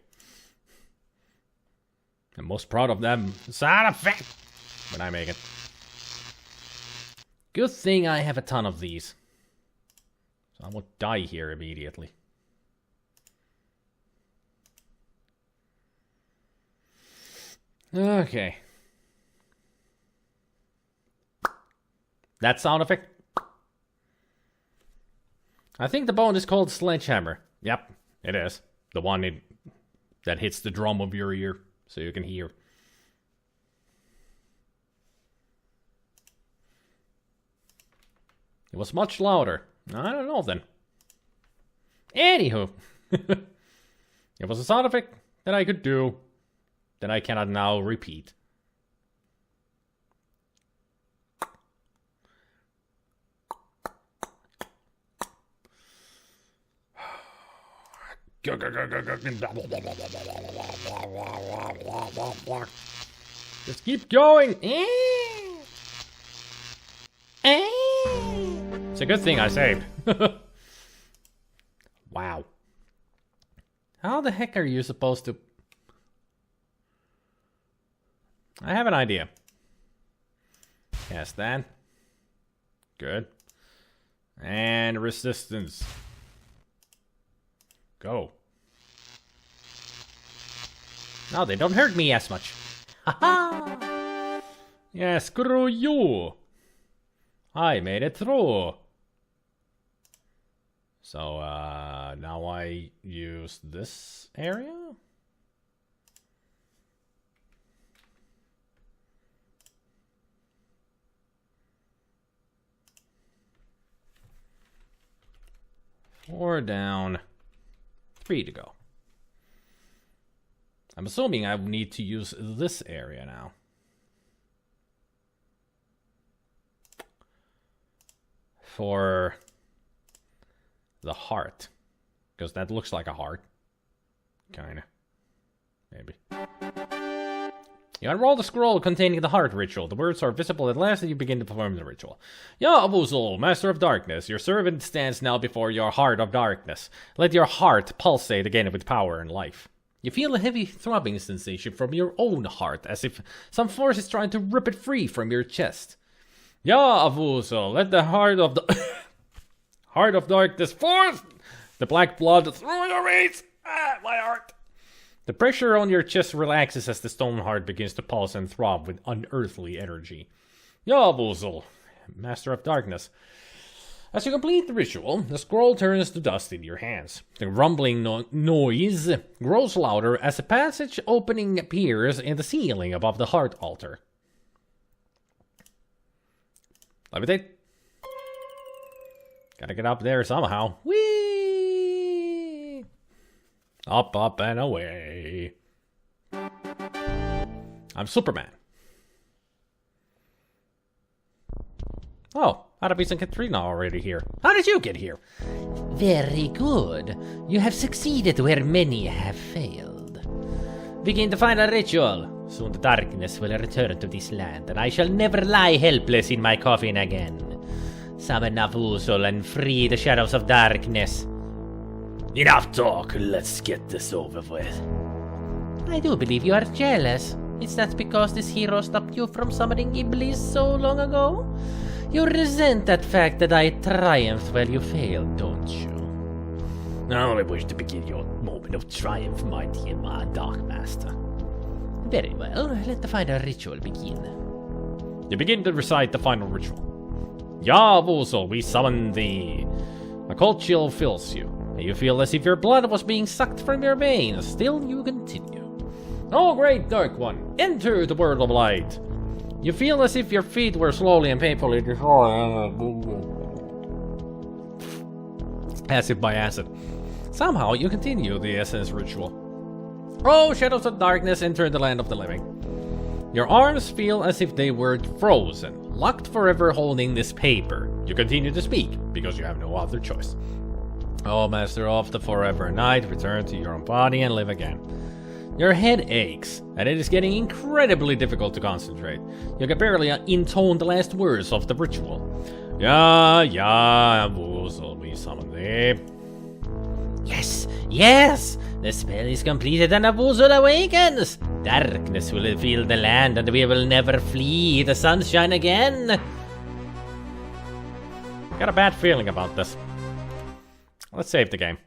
I'm most proud of them. Sound effect. When I make it. Good thing I have a ton of these. So I won't die here immediately. Okay. That sound effect. I think the bone is called sledgehammer. Yep, it is. The one that hits the drum of your ear so you can hear. It was much louder. I don't know then. Anywho. It was a sound effect that I could do that I cannot now repeat. Just keep going. It's a good thing I saved. Wow. How the heck are you supposed to... I have an idea. Cast that. Good. And resistance. Go. No, they don't hurt me as much. Haha! Yeah, screw you! I made it through. So, now I use this area? Four down. 3 to go. I'm assuming I need to use this area now. For the heart. Because that looks like a heart. Kinda. Maybe. You unroll the scroll containing the heart ritual. The words are visible at last as you begin to perform the ritual. Ya Abuzul, Master of Darkness, your servant stands now before your heart of darkness. Let your heart pulsate again with power and life. You feel a heavy throbbing sensation from your own heart, as if some force is trying to rip it free from your chest. Ya Abuzul, let the heart of the heart of darkness forth the black blood through your veins. Ah, my heart. The pressure on your chest relaxes as the stone heart begins to pulse and throb with unearthly energy. Yabuzel, Master of Darkness. As you complete the ritual, the scroll turns to dust in your hands. The rumbling noise grows louder as a passage opening appears in the ceiling above the heart altar. Levitate. Gotta get up there somehow. Whee! Up, up, and away. I'm Superman. Oh, Arabis and Katrina are already here. How did you get here? Very good. You have succeeded where many have failed. Begin the final ritual. Soon the darkness will return to this land, and I shall never lie helpless in my coffin again. Summon Navuzul and free the shadows of darkness. Enough talk, let's get this over with. I do believe you are jealous. Is that because this hero stopped you from summoning Iblis so long ago? You resent that fact that I triumphed while you failed, don't you? I only wish to begin your moment of triumph, my dear Dark Master. Very well, let the final ritual begin. You begin to recite the final ritual. Yavuzel, we summon thee. A cold chill fills you. You feel as if your blood was being sucked from your veins. Still, you continue. Oh, great Dark One, enter the world of light. You feel as if your feet were slowly and painfully acid by acid. Somehow, you continue the essence ritual. Oh, shadows of darkness, enter the land of the living. Your arms feel as if they were frozen, locked forever holding this paper. You continue to speak, because you have no other choice. Oh, master of the forever night, return to your own body and live again. Your head aches, and it is getting incredibly difficult to concentrate. You can barely intone the last words of the ritual. Will be summoned thee. Yes, yes! The spell is completed and a wizard awakens! Darkness will fill the land and we will never flee the sunshine again! Got a bad feeling about this. Let's save the game.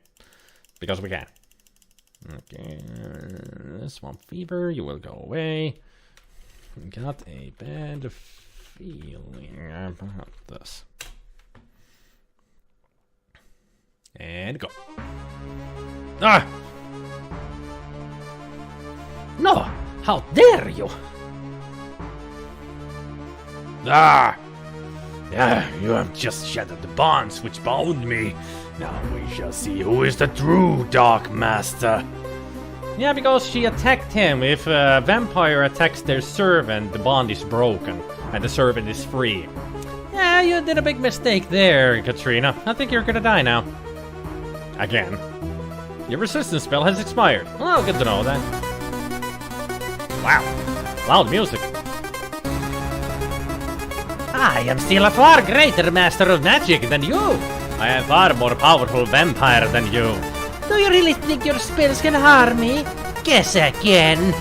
Because we can. Okay, this one fever, you will go away. Got a bad feeling about this. And go. Ah! No! How dare you! Ah! Yeah, you have just shattered the bonds which bound me. Now we shall see who is the true Dark Master. Yeah, because she attacked him. If a vampire attacks their servant, the bond is broken, and the servant is free. Yeah, you did a big mistake there, Katrina. I think you're gonna die now. Again. Your resistance spell has expired. Well, good to know that. Wow. Loud music. I am still a far greater master of magic than you! I am far more powerful vampire than you. Do you really think your spells can harm me? Guess again!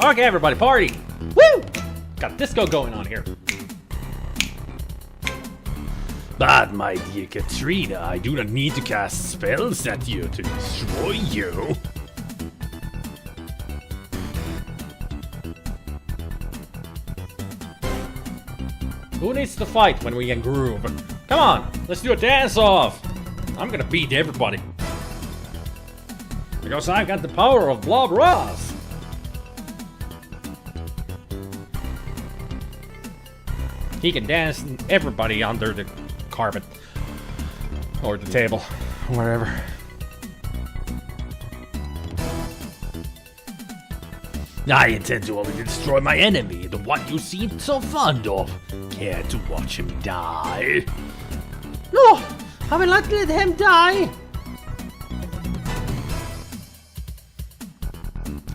Okay, everybody, party! Woo! Got disco going on here. But my dear Katrina, I do not need to cast spells at you to destroy you. Who needs to fight when we can groove? Come on, let's do a dance-off! I'm gonna beat everybody. Because I've got the power of Blob Ross! He can dance everybody under the carpet. Or the table. Wherever. I intend to only destroy my enemy, the one you seem so fond of. Care to watch him die? No! I will not let him die!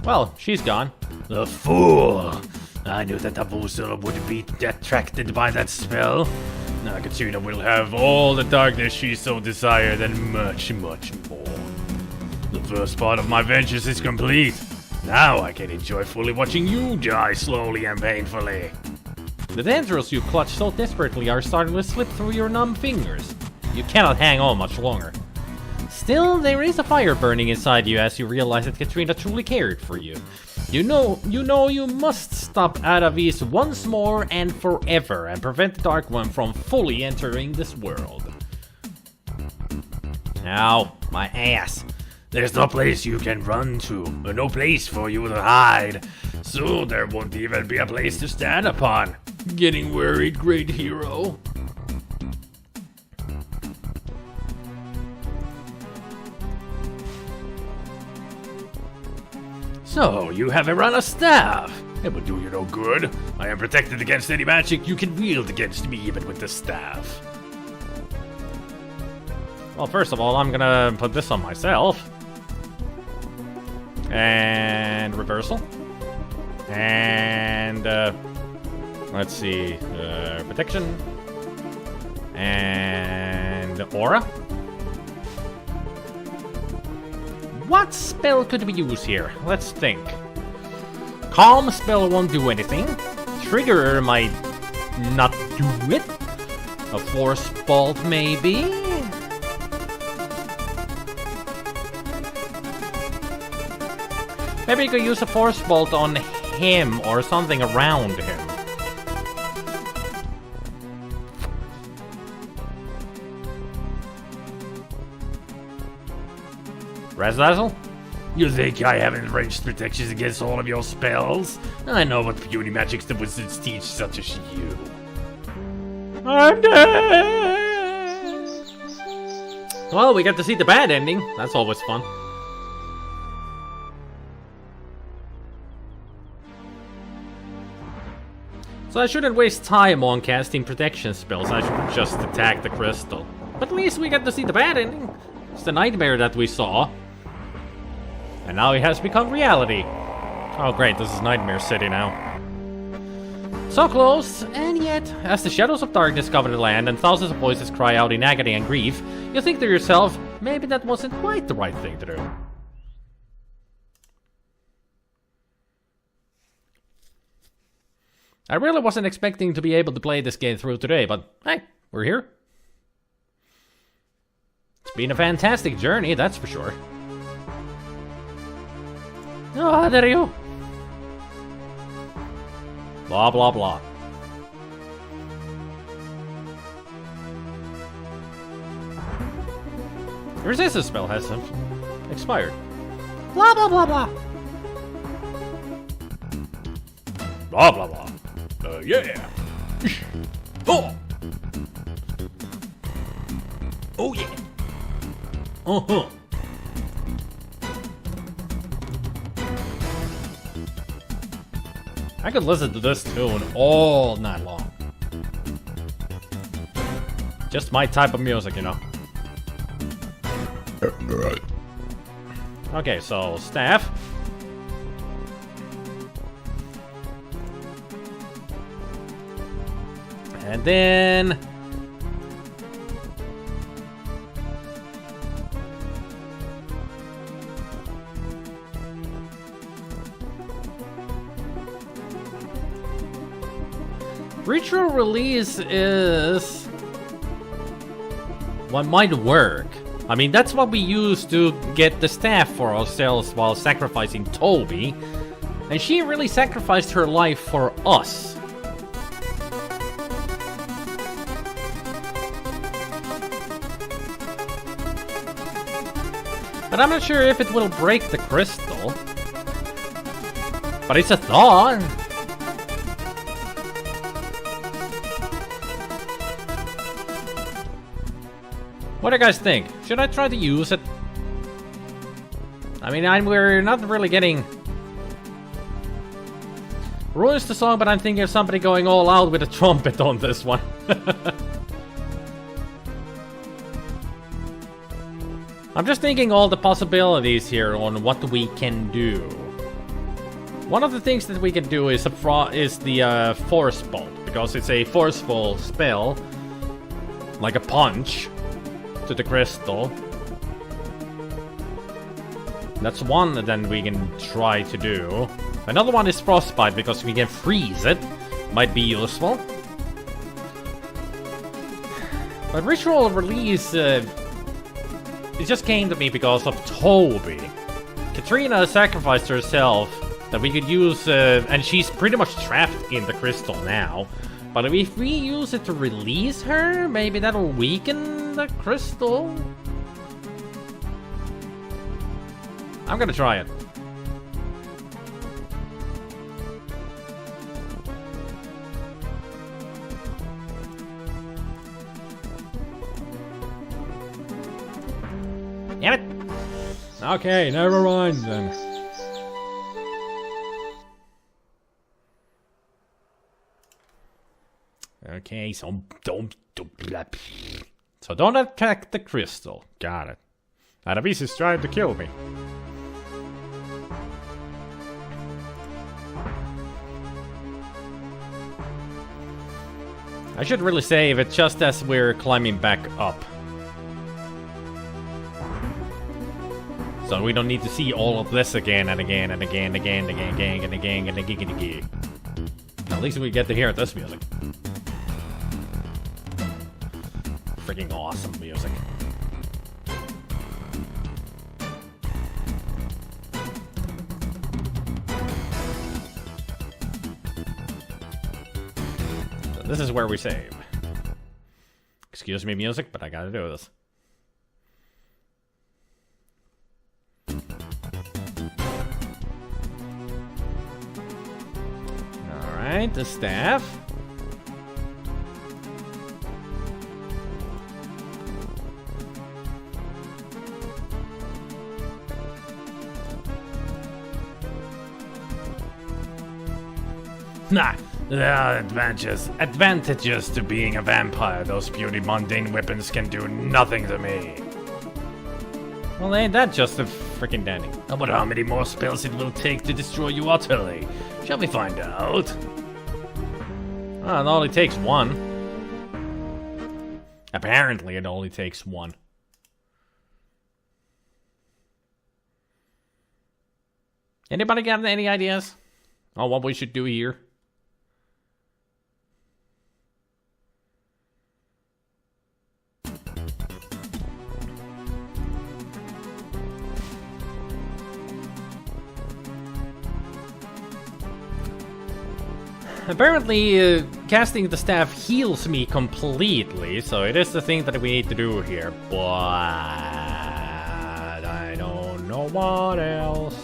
Well, she's gone. The fool! I knew that Avusula would be attracted by that spell. Now Katrina will have all the darkness she so desired and much, much more. The first part of my vengeance is complete. Now I can enjoy fully watching you die slowly and painfully. The tendrils you clutch so desperately are starting to slip through your numb fingers. You cannot hang on much longer. Still, there is a fire burning inside you as you realize that Katrina truly cared for you. You know you must stop Adavis once more and forever and prevent the Dark One from fully entering this world. Ow, my ass. There's no place you can run to, or no place for you to hide. So there won't even be a place to stand upon. Getting worried, great hero? So, you have a run of staff. It will do you no good. I am protected against any magic you can wield against me, even with the staff. Well, first of all, I'm gonna put this on myself. And reversal. And, let's see, protection. And aura. What spell could we use here? Let's think. Calm spell won't do anything. Trigger might not do it. A force bolt maybe. Maybe you could use a force bolt on him or something around him. Razzle? You think I haven't ranged protections against all of your spells? I know what puny magics the wizards teach such as you. I'm dead! Well, we got to see the bad ending. That's always fun. So I shouldn't waste time on casting protection spells, I should just attack the crystal. But at least we get to see the bad ending. It's the nightmare that we saw. And now it has become reality. Oh great, this is Nightmare City now. So close, and yet, as the shadows of darkness cover the land and thousands of voices cry out in agony and grief, you think to yourself, maybe that wasn't quite the right thing to do. I really wasn't expecting to be able to play this game through today, but hey, we're here. It's been a fantastic journey, that's for sure. Oh, there you. Blah, blah, blah. The resistance spell has expired. Blah, blah, blah, blah. Blah blah blah. Yeah. Oh. Oh yeah. Uh-huh. I could listen to this tune all night long. Just my type of music, you know. Right. Okay, so staff. And then... Ritual release is... what might work. I mean, that's what we used to get the staff for ourselves while sacrificing Toby. And she really sacrificed her life for us. But I'm not sure if it will break the crystal. But it's a thought. What do you guys think? Should I try to use it? I mean, we're not really getting... ruins the song, but I'm thinking of somebody going all out with a trumpet on this one. I'm just thinking all the possibilities here on what we can do. One of the things that we can do is the force bolt, because it's a forceful spell, like a punch to the crystal. That's one that then we can try to do. Another one is frostbite, because we can freeze it. Might be useful. But ritual release, it just came to me because of Toby. Katrina sacrificed herself that we could use, and she's pretty much trapped in the crystal now. But if we use it to release her, maybe that'll weaken the crystal. I'm gonna try it. Damn it! Okay, never mind then. Okay, so don't attack the crystal. Got it. Adavis is trying to kill me. I should really save it just as we're climbing back up. So we don't need to see all of this again and again and again and again and again and again and again and again. At least we get to hear this music. Freaking awesome music. So this is where we save. Excuse me, music, but I gotta do this. Alright, the staff. Nah, There are advantages to being a vampire. Those purely mundane weapons can do nothing to me. Well, ain't that just a freaking dandy? I wonder how many more spells it will take to destroy you utterly. Shall we find out? Oh, it only takes one. Apparently, it only takes one. Anybody got any ideas on what we should do here? Apparently, casting the staff heals me completely, so it is the thing that we need to do here. But I don't know what else.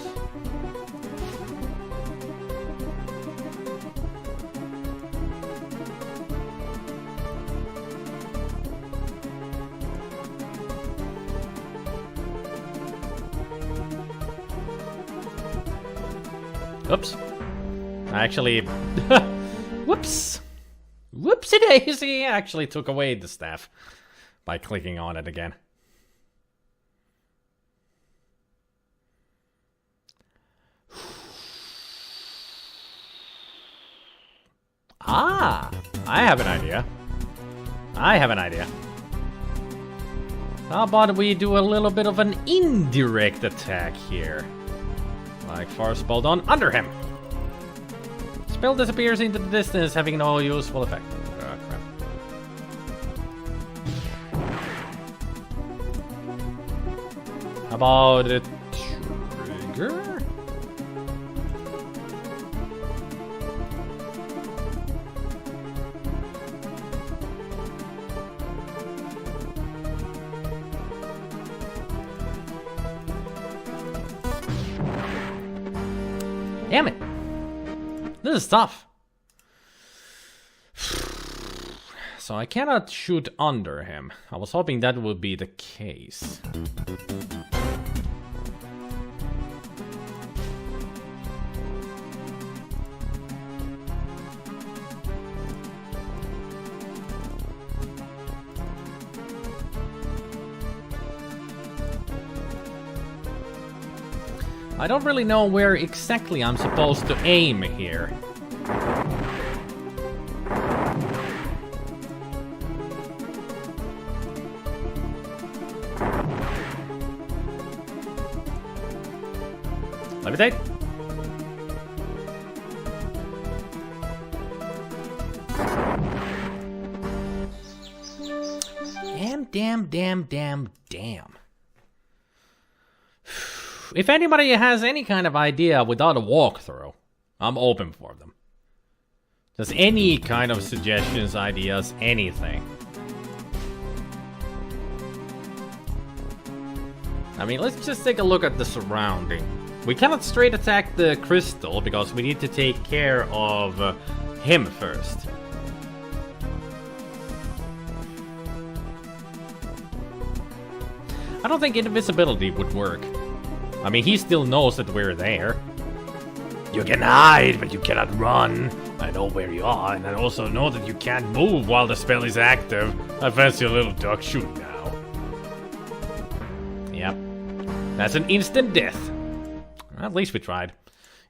Oops. I actually... Whoops. Whoopsie daisy. I actually took away the staff by clicking on it again. Ah! I have an idea. How about we do a little bit of an indirect attack here? Like Force Bolt on under him. Spell disappears into the distance, having no useful effect. Oh, crap. How about a trigger? Damn it. This is tough. So I cannot shoot under him. I was hoping that would be the case. I don't really know where exactly I'm supposed to aim here. Levitate. Damn. If anybody has any kind of idea without a walkthrough, I'm open for them. Just any kind of suggestions, ideas, anything. I mean, let's just take a look at the surrounding. We cannot straight attack the crystal because we need to take care of him first. I don't think invisibility would work. I mean, he still knows that we're there. You can hide, but you cannot run. I know where you are, and I also know that you can't move while the spell is active. I fancy a little duck shoot now. Yep. That's an instant death. At least we tried.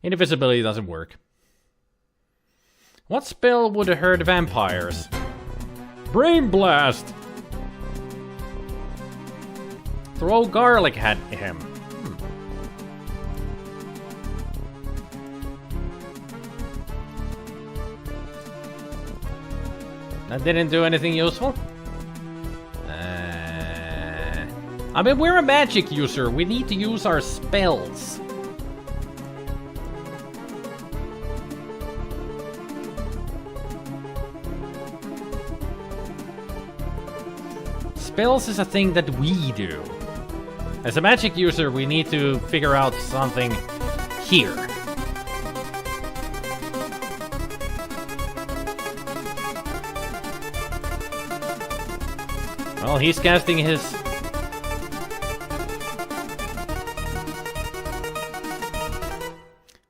Invisibility doesn't work. What spell would hurt vampires? Brain Blast! Throw garlic at him. That didn't do anything useful. I mean, we're a magic user. We need to use our spells. Spells is a thing that we do. As a magic user, we need to figure out something here. Well, he's casting his...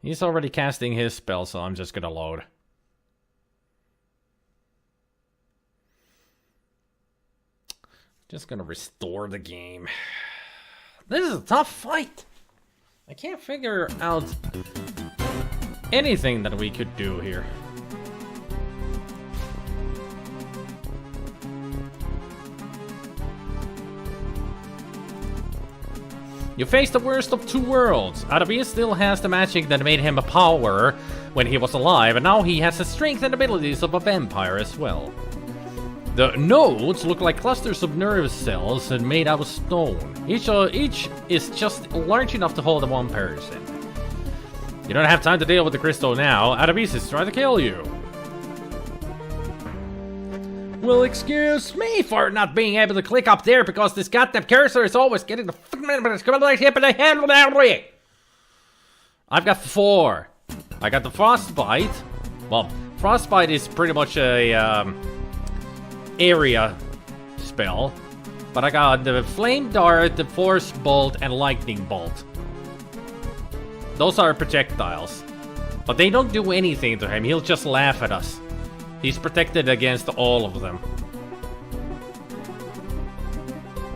He's already casting his spell, so I'm just gonna load. Just gonna restore the game. This is a tough fight. I can't figure out anything that we could do here. You face the worst of two worlds. Adabi still has the magic that made him a power when he was alive, and now he has the strength and abilities of a vampire as well. The nodes look like clusters of nerve cells made out of stone. Each is just large enough to hold one person. You don't have time to deal with the crystal now. Adabi is trying to kill you. Well, excuse me for not being able to click up there because this goddamn cursor is always getting the I've got 4. I got the frostbite. Well, frostbite is pretty much a area spell, but I got the flame dart, the force bolt, and lightning bolt. Those are projectiles, but they don't do anything to him. He'll just laugh at us. He's protected against all of them.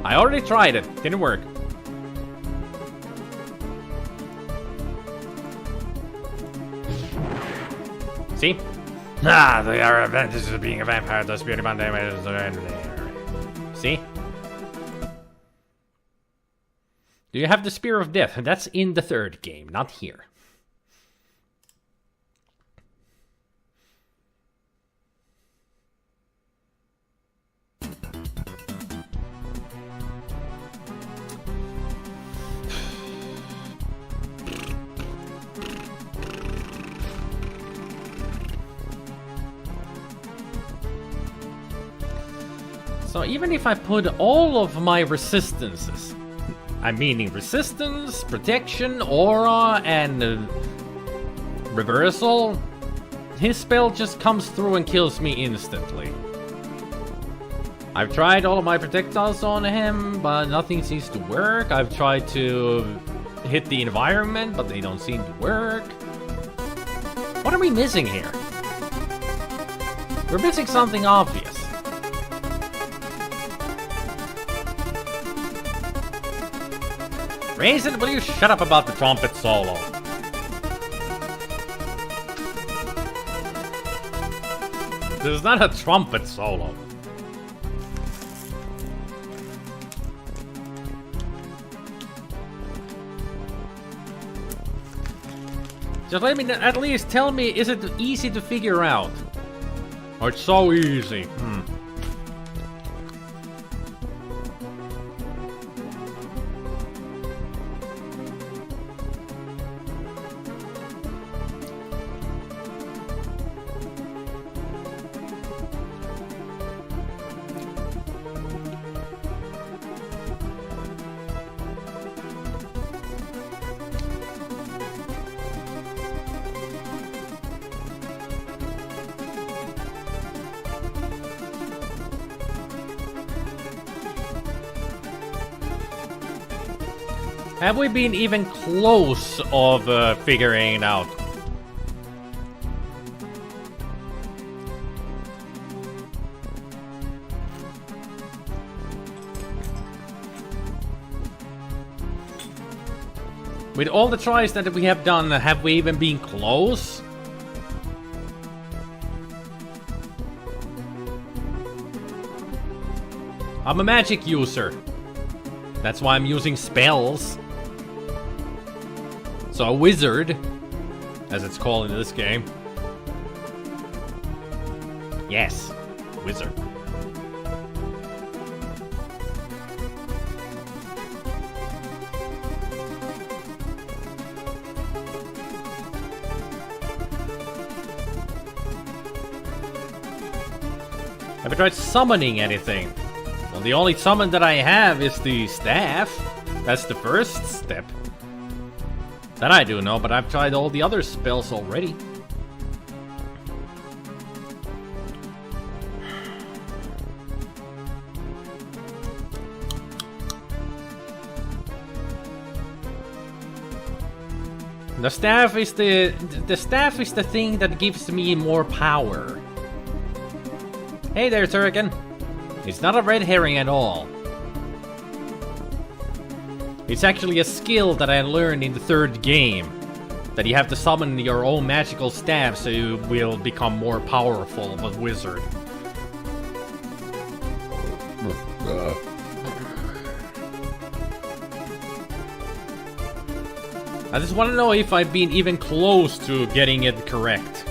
I already tried it. Didn't work. See? Ah, there are advantages of being a vampire, thus beauty man damage. See? Do you have the Spear of Death? That's in the 3rd game, not here. So even if I put all of my resistances, I'm meaning resistance, protection, aura, and reversal, his spell just comes through and kills me instantly. I've tried all of my projectiles on him, but nothing seems to work. I've tried to hit the environment, but they don't seem to work. What are we missing here? We're missing something obvious. Raisin, will you shut up about the trumpet solo? This is not a trumpet solo. Just let me at least tell me, is it easy to figure out? Or it's so easy? Have we been even close of figuring it out? With all the tries that we have done, have we even been close? I'm a magic user. That's why I'm using spells. So a wizard, as it's called in this game. Yes, wizard. Have I tried summoning anything? Well, the only summon that I have is the staff. That's the first step. That I do know, but I've tried all the other spells already. The staff is the thing that gives me more power. Hey there, Turrican. It's not a red herring at all. It's actually a skill that I learned in the 3rd game. That you have to summon your own magical staff so you will become more powerful of a wizard. I just want to know if I've been even close to getting it correct.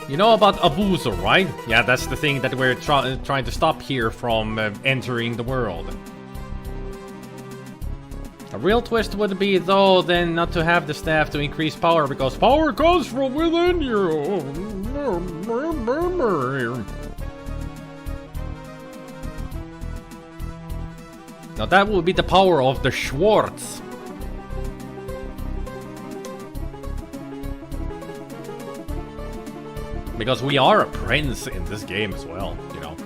You know about Abuso, right? Yeah, that's the thing that we're trying to stop here from entering the world. A real twist would be, though, then not to have the staff to increase power, because power comes from within you. Now that would be the power of the Schwartz. Because we are a prince in this game as well, you know.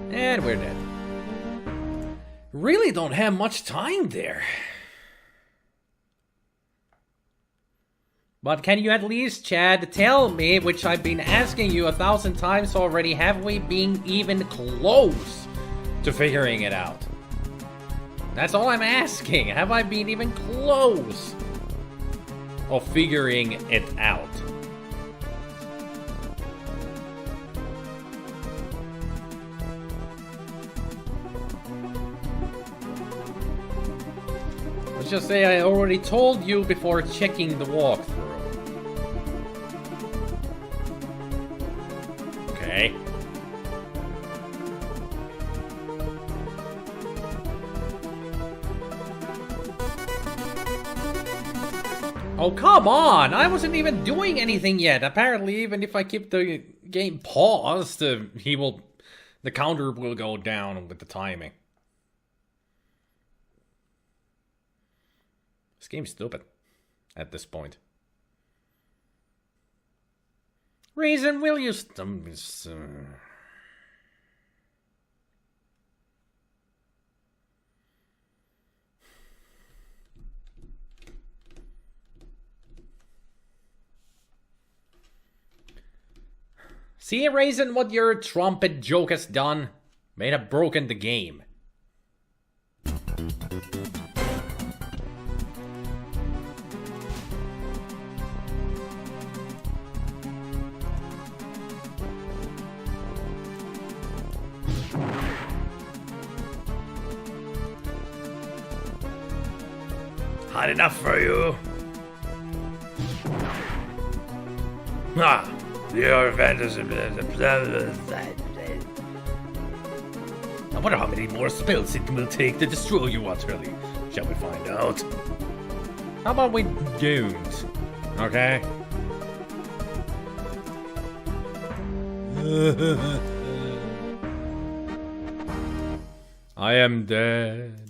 And we're dead. Really don't have much time there. But can you at least, Chad, tell me, which I've been asking you 1,000 times already, have we been even close to figuring it out? That's all I'm asking. Have I been even close of figuring it out? Let's just say I already told you before checking the walkthrough. Okay. Oh, come on! I wasn't even doing anything yet. Apparently, even if I keep the game paused, the counter will go down with the timing. This game's stupid at this point. Reason, will you See, Raisin, what your trumpet joke has done? May have broken the game. Hot enough for you? Ah, your fantasy. I wonder how many more spells it will take to destroy you utterly. Shall we find out? How about we don't? Okay? I am dead.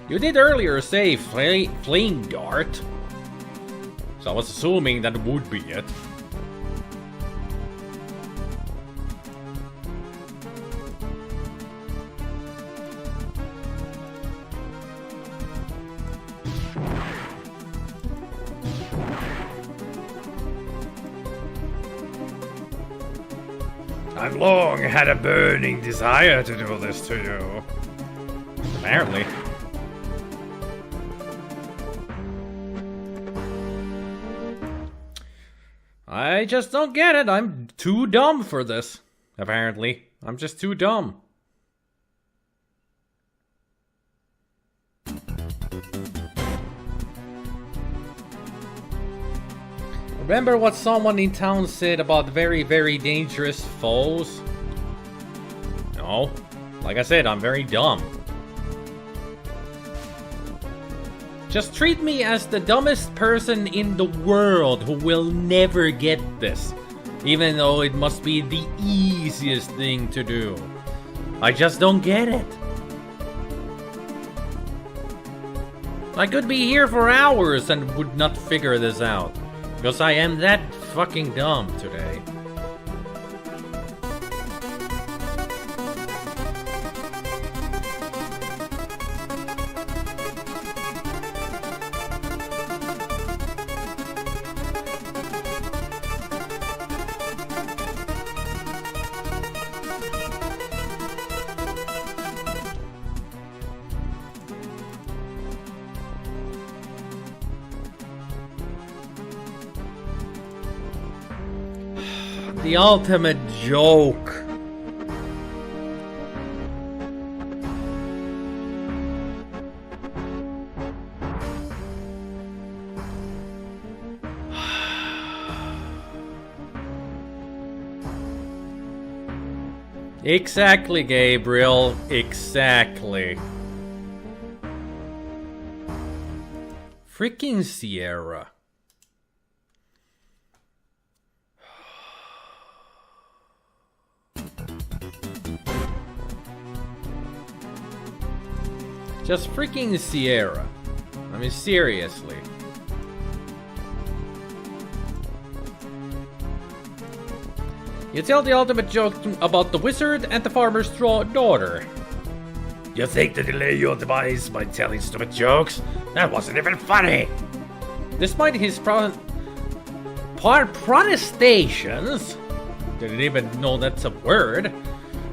You did earlier say flame dart, so I was assuming that would be it. I've long had a burning desire to do this to you. Apparently. I just don't get it. I'm too dumb for this. Apparently. I'm just too dumb. Remember what someone in town said about very, very dangerous foes? No. Like I said, I'm very dumb. Just treat me as the dumbest person in the world who will never get this. Even though it must be the easiest thing to do. I just don't get it. I could be here for hours and would not figure this out. Because I am that fucking dumb today. The ultimate joke. Exactly, Gabriel. Exactly. Freaking Sierra. Just freaking Sierra. I mean, seriously. You tell the ultimate joke about the wizard and the farmer's daughter. You think to delay your demise by telling stupid jokes? That wasn't even funny! Despite his protestations, didn't even know that's a word,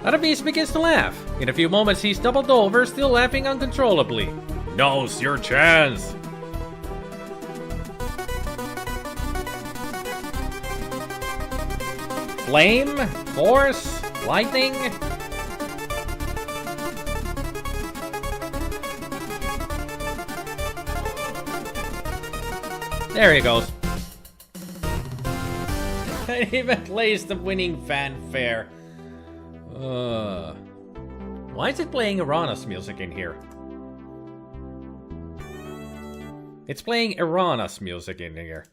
Adamis begins to laugh. In a few moments, he's doubled over, still laughing uncontrollably. Now's your chance! Flame, force, lightning. There he goes. It even plays the winning fanfare. Why is it playing Irana's music in here? It's playing Irana's music in here.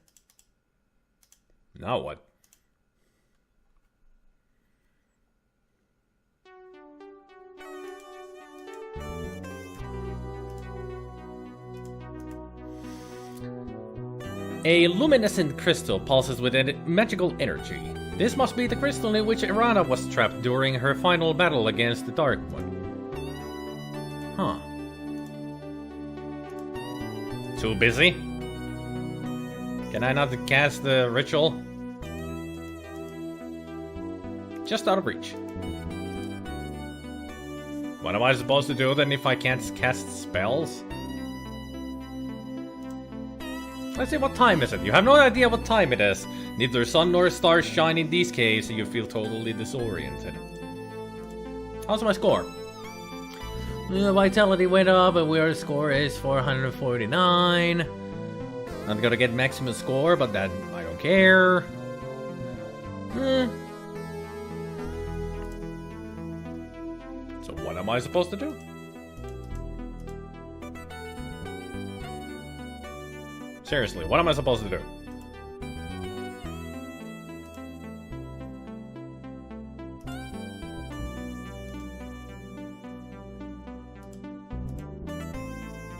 Now what? A luminescent crystal pulses with magical energy. This must be the crystal in which Irana was trapped during her final battle against the Dark One. Huh. Too busy? Can I not cast the ritual? Just out of reach. What am I supposed to do then if I can't cast spells? Let's see, what time is it? You have no idea what time it is. Neither sun nor stars shine in these caves and you feel totally disoriented. How's my score? Vitality went up and our score is 449. Not gonna get maximum score, but that I don't care. So what am I supposed to do? Seriously, what am I supposed to do?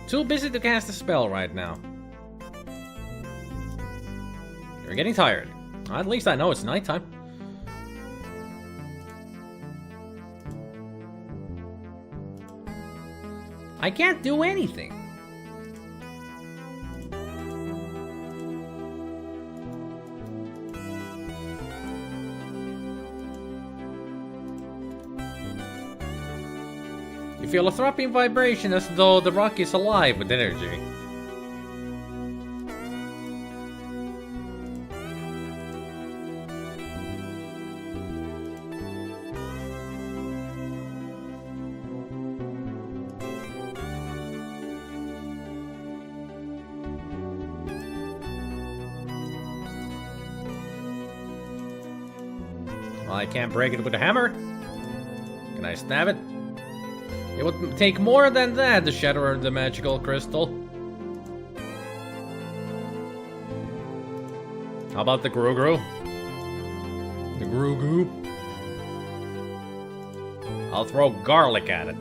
Too busy to cast a spell right now. You're getting tired. At least I know it's nighttime. I can't do anything. You feel a throbbing vibration as though the rock is alive with energy. Well, I can't break it with a hammer. Can I stab it? It would take more than that to shatter the magical crystal. How about the Gru-Gru? The Groogoo. I'll throw garlic at it.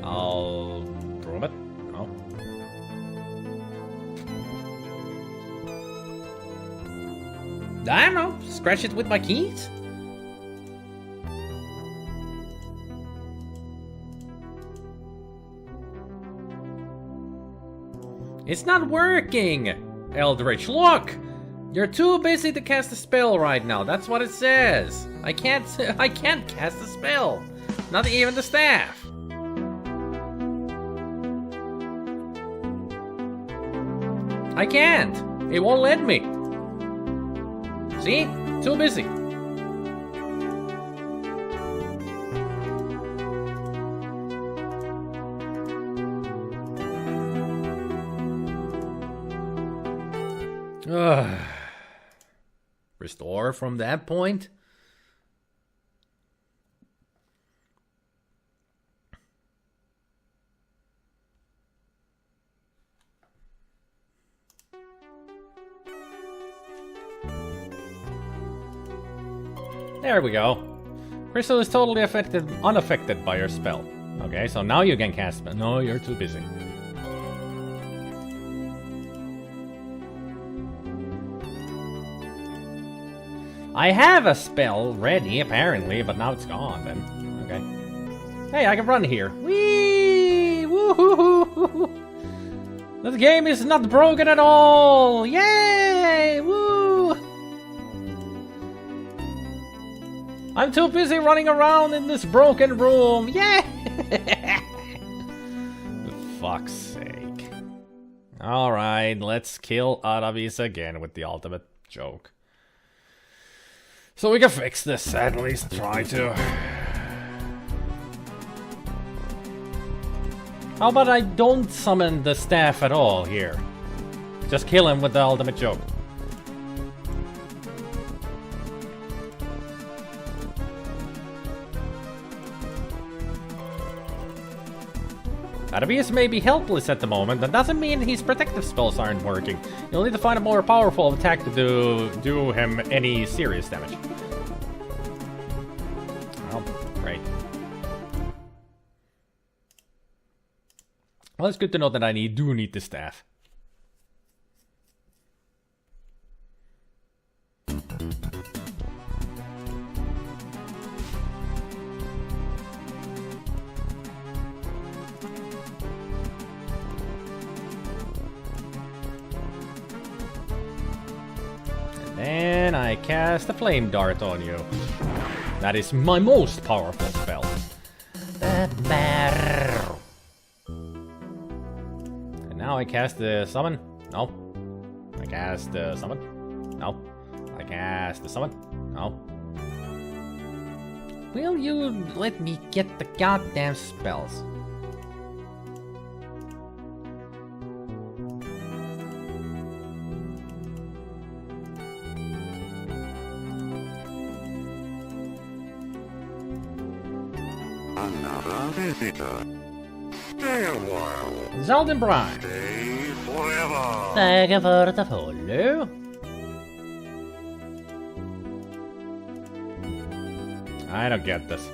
I'll throw it. No. I don't know. Scratch it with my keys? It's not working! Eldritch, look! You're too busy to cast a spell right now. That's what it says. I can't cast a spell. Not even the staff. I can't. It won't let me. See? Too busy. Restore from that point? There we go. Crystal is totally unaffected by your spell. Okay, so now you can cast spell. No, you're too busy. I have a spell ready, apparently, but now it's gone then. Okay. Hey, I can run here. Whee! Woohoo! This game is not broken at all! Yay! Woo! I'm too busy running around in this broken room. Yay! For fuck's sake. Alright, let's kill Aravis again with the ultimate joke. So we can fix this, at least try to. How about I don't summon the staff at all here? Just kill him with the ultimate joke. Aravius may be helpless at the moment, that doesn't mean his protective spells aren't working. You'll need to find a more powerful attack to do him any serious damage. Oh, great. Well, it's good to know that I do need the staff. And I cast a flame dart on you. That is my most powerful spell. And now I cast the summon. No. I cast the summon. No. I cast the summon. No. Will you let me get the goddamn spells? Another visitor. Stay a while. Zelden Brine. Stay forever. Tack för the follow. I don't get this.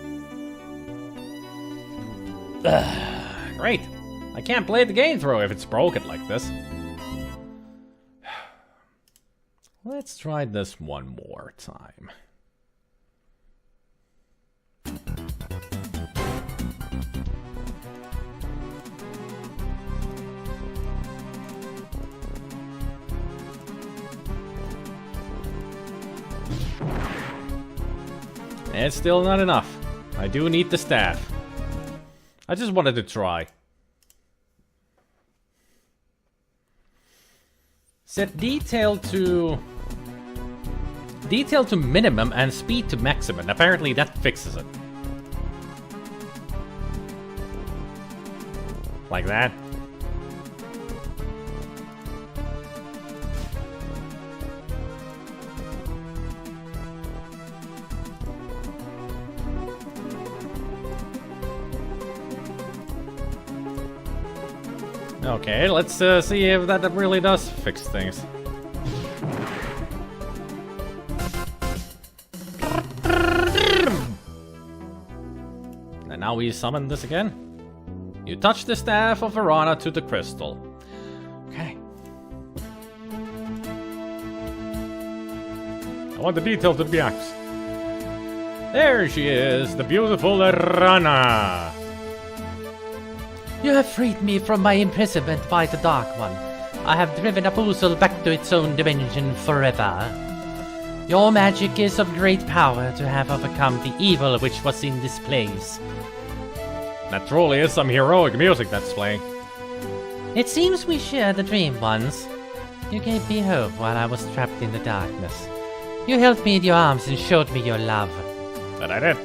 Great. I can't play the game through if it's broken like this. Let's try this one more time. It's still not enough. I do need the staff. I just wanted to try. Set detail to minimum and speed to maximum. Apparently that fixes it. Like that. Okay, let's see if that really does fix things. now we summon this again. You touch the staff of Verana to the crystal. Okay. I want the details of the axe. There she is, the beautiful Rana. You have freed me from my imprisonment by the Dark One. I have driven a puzzle back to its own dimension forever. Your magic is of great power to have overcome the evil which was in this place. That truly is some heroic music that's playing. It seems we share the dream once. You gave me hope while I was trapped in the darkness. You held me in your arms and showed me your love. But I did.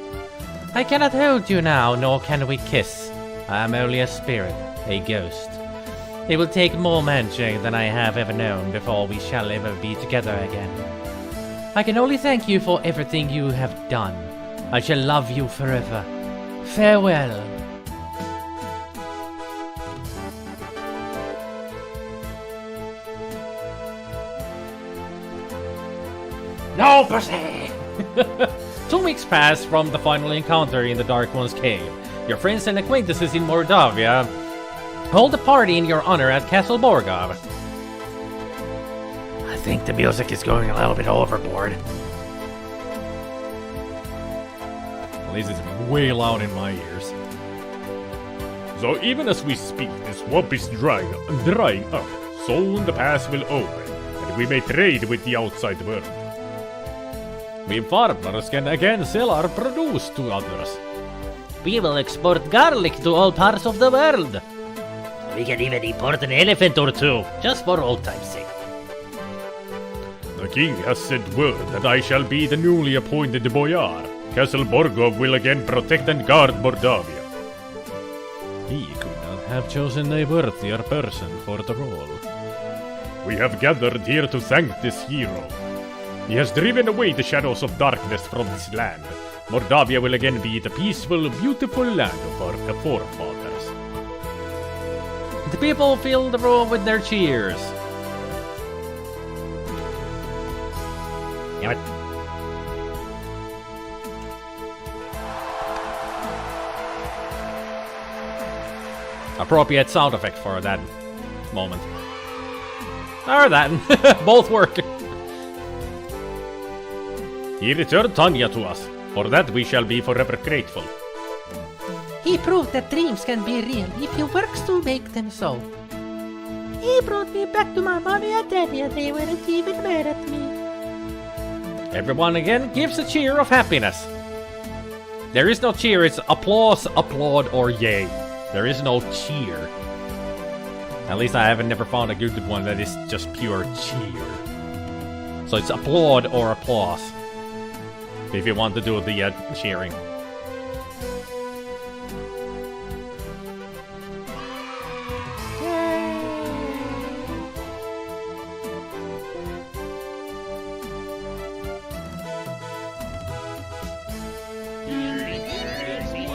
I cannot hold you now, nor can we kiss. I am only a spirit, a ghost. It will take more magic than I have ever known before we shall ever be together again. I can only thank you for everything you have done. I shall love you forever. Farewell. No, pussy! 2 weeks pass from the final encounter in the Dark One's cave. Your friends and acquaintances in Mordavia hold a party in your honor at Castle Borgov. I think the music is going a little bit overboard. At least it's way loud in my ears. So even as we speak, the swamp is drying up. Soon the pass will open, and we may trade with the outside world. We farmers can again sell our produce to others. We will export garlic to all parts of the world. We can even import an elephant or two, just for old time's sake. The king has sent word that I shall be the newly appointed boyar. Castle Borgov will again protect and guard Mordavia. He could not have chosen a worthier person for the role. We have gathered here to thank this hero. He has driven away the shadows of darkness from this land. Mordavia will again be the peaceful, beautiful land of our forefathers. The people fill the room with their cheers. Damn it. Appropriate sound effect for that moment. Or that. Both work. He returned Tanya to us. For that we shall be forever grateful. He proved that dreams can be real if you work to make them so. He brought me back to my mommy and daddy and they weren't even mad at me. Everyone again gives a cheer of happiness. There is no cheer, it's applause, applaud, or yay. There is no cheer. At least I haven't never found a good one that is just pure cheer. So it's applaud or applause. If you want to do the cheering.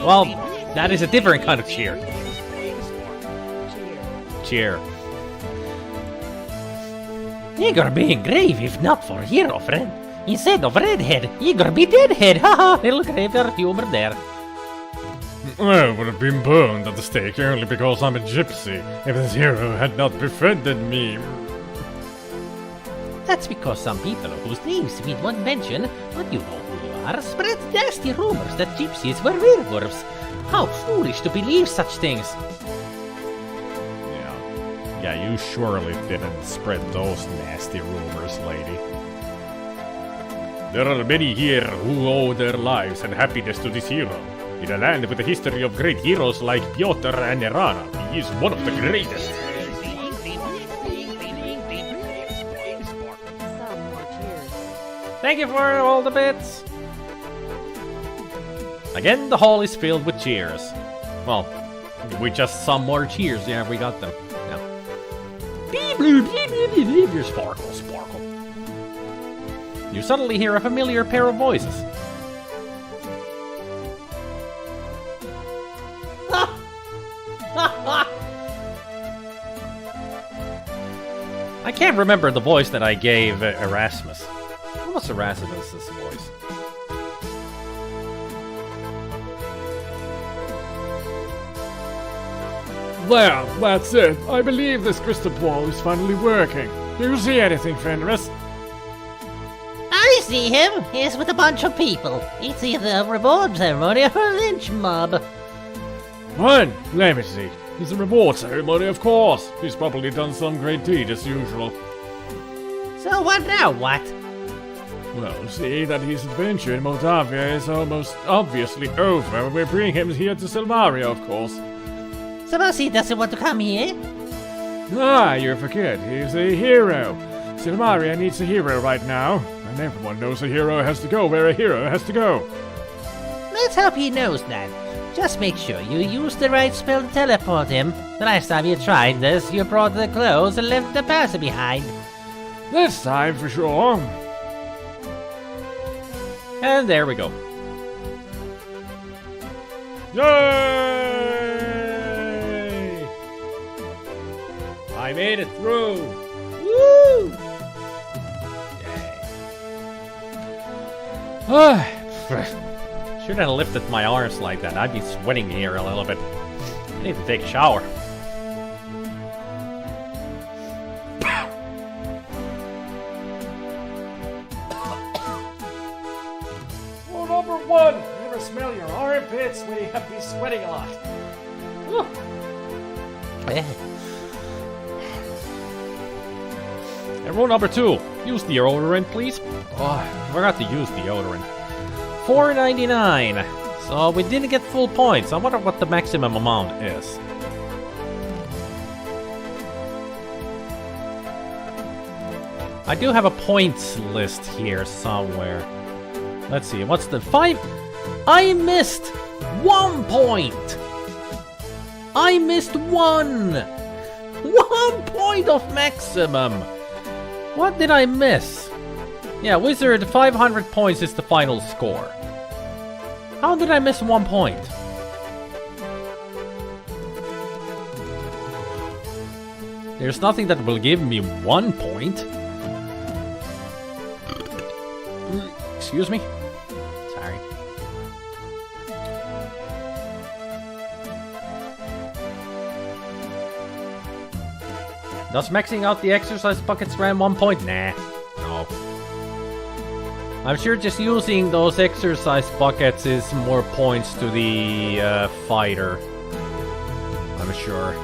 Well, that is a different kind of cheer. Cheer. Igor be in grave if not for hero friend. Instead of redhead, Igor be deadhead. Haha, little graveyard humor there. I would have been burned at the stake only because I'm a gypsy if this hero had not befriended me. That's because some people whose names we won't mention, but you know who you are, spread nasty rumors that gypsies were werewolves. How foolish to believe such things. Yeah, you surely didn't spread those nasty rumors, lady. There are many here who owe their lives and happiness to this hero. In a land with a history of great heroes like Piotr and Erana, he is one of the greatest. Thank you for all the bits. Again, the hall is filled with cheers. Well, we just some more cheers. Yeah, we got them. Yeah. Sparkle, sparkle. You suddenly hear a familiar pair of voices. I can't remember the voice that I gave Erasmus. What was Erasmus's voice? There, that's it. I believe this crystal ball is finally working. Do you see anything, Fenris? I see him. He's with a bunch of people. It's either a reward ceremony or a lynch mob. What? Let me see. It's a reward ceremony, of course. He's probably done some great deed as usual. So what now, what? Well, see that his adventure in Moldavia is almost obviously over. We're bringing him here to Silmaria, of course. Suppose he doesn't want to come here? Ah, you forget. He's a hero. Silmaria needs a hero right now. And everyone knows a hero has to go where a hero has to go. Let's hope he knows that. Just make sure you use the right spell to teleport him. The last time you tried this, you brought the clothes and left the person behind. This time for sure. And there we go. Yay! I made it through. Woo! Shouldn't have lifted my arms like that. I'd be sweating here a little bit. I need to take a shower. Rule number 1, never smell your armpits when you have been sweating a lot. And rule number 2, use deodorant, please. Oh, I forgot to use deodorant. $4.99. So we didn't get full points. I wonder what the maximum amount is. I do have a points list here somewhere. Let's see, what's the 5? I missed 1 point! I missed 1! 1 point of maximum! What did I miss? Yeah, Wizard, 500 points is the final score. How did I miss 1 point? There's nothing that will give me 1 point. Excuse me? Sorry. Does maxing out the exercise buckets grant 1 point? Nah. No. I'm sure just using those exercise buckets is more points to the fighter. I'm sure.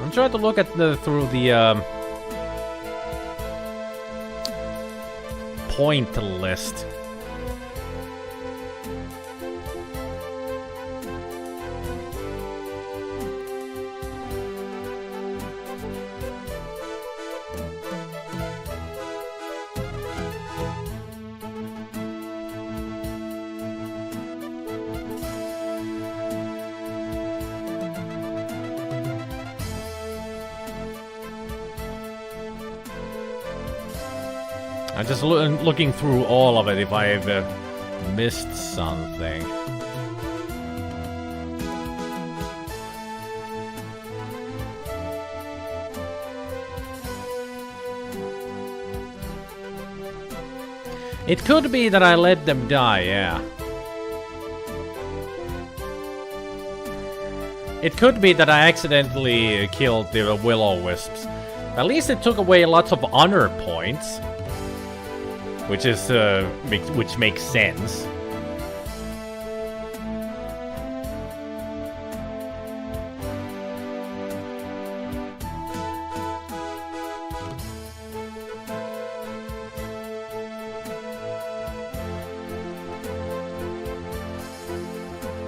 I'm trying to look at through the point list. I'm just looking through all of it if I've missed something. It could be that I let them die, yeah. It could be that I accidentally killed the will-o-wisps. At least it took away lots of honor points. Which is, which makes sense.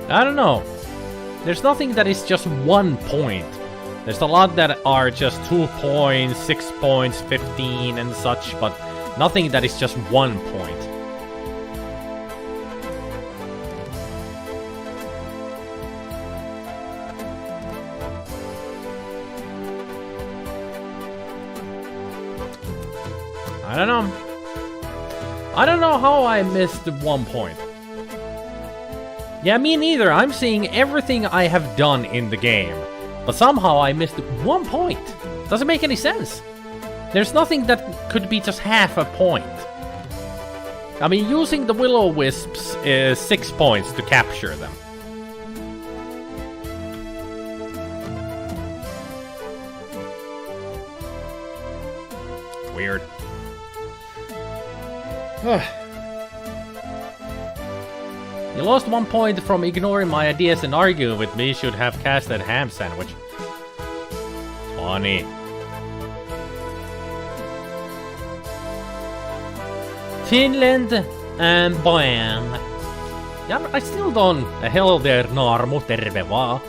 I don't know. There's nothing that is just 1 point. There's a lot that are just 2 points, 6 points, 15 and such, but nothing that is just 1 point. I don't know. I don't know how I missed 1 point. Yeah, me neither. I'm seeing everything I have done in the game, but somehow I missed 1 point. Doesn't make any sense. There's nothing that could be just half a point. I mean, using the will-o-wisps is 6 points to capture them. weird. You lost 1 point from ignoring my ideas and arguing with me. Should have cast that ham sandwich. 20. Finland and Boyan. Yeah, I still don't. Hello there, Narmo, terve vaan.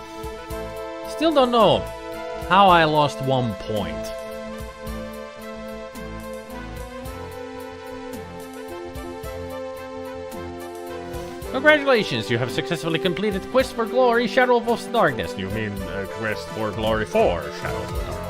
Still don't know how I lost 1 point. Congratulations, you have successfully completed Quest for Glory, Shadow of Darkness. You mean Quest for Glory 4, Shadow of the Darkness?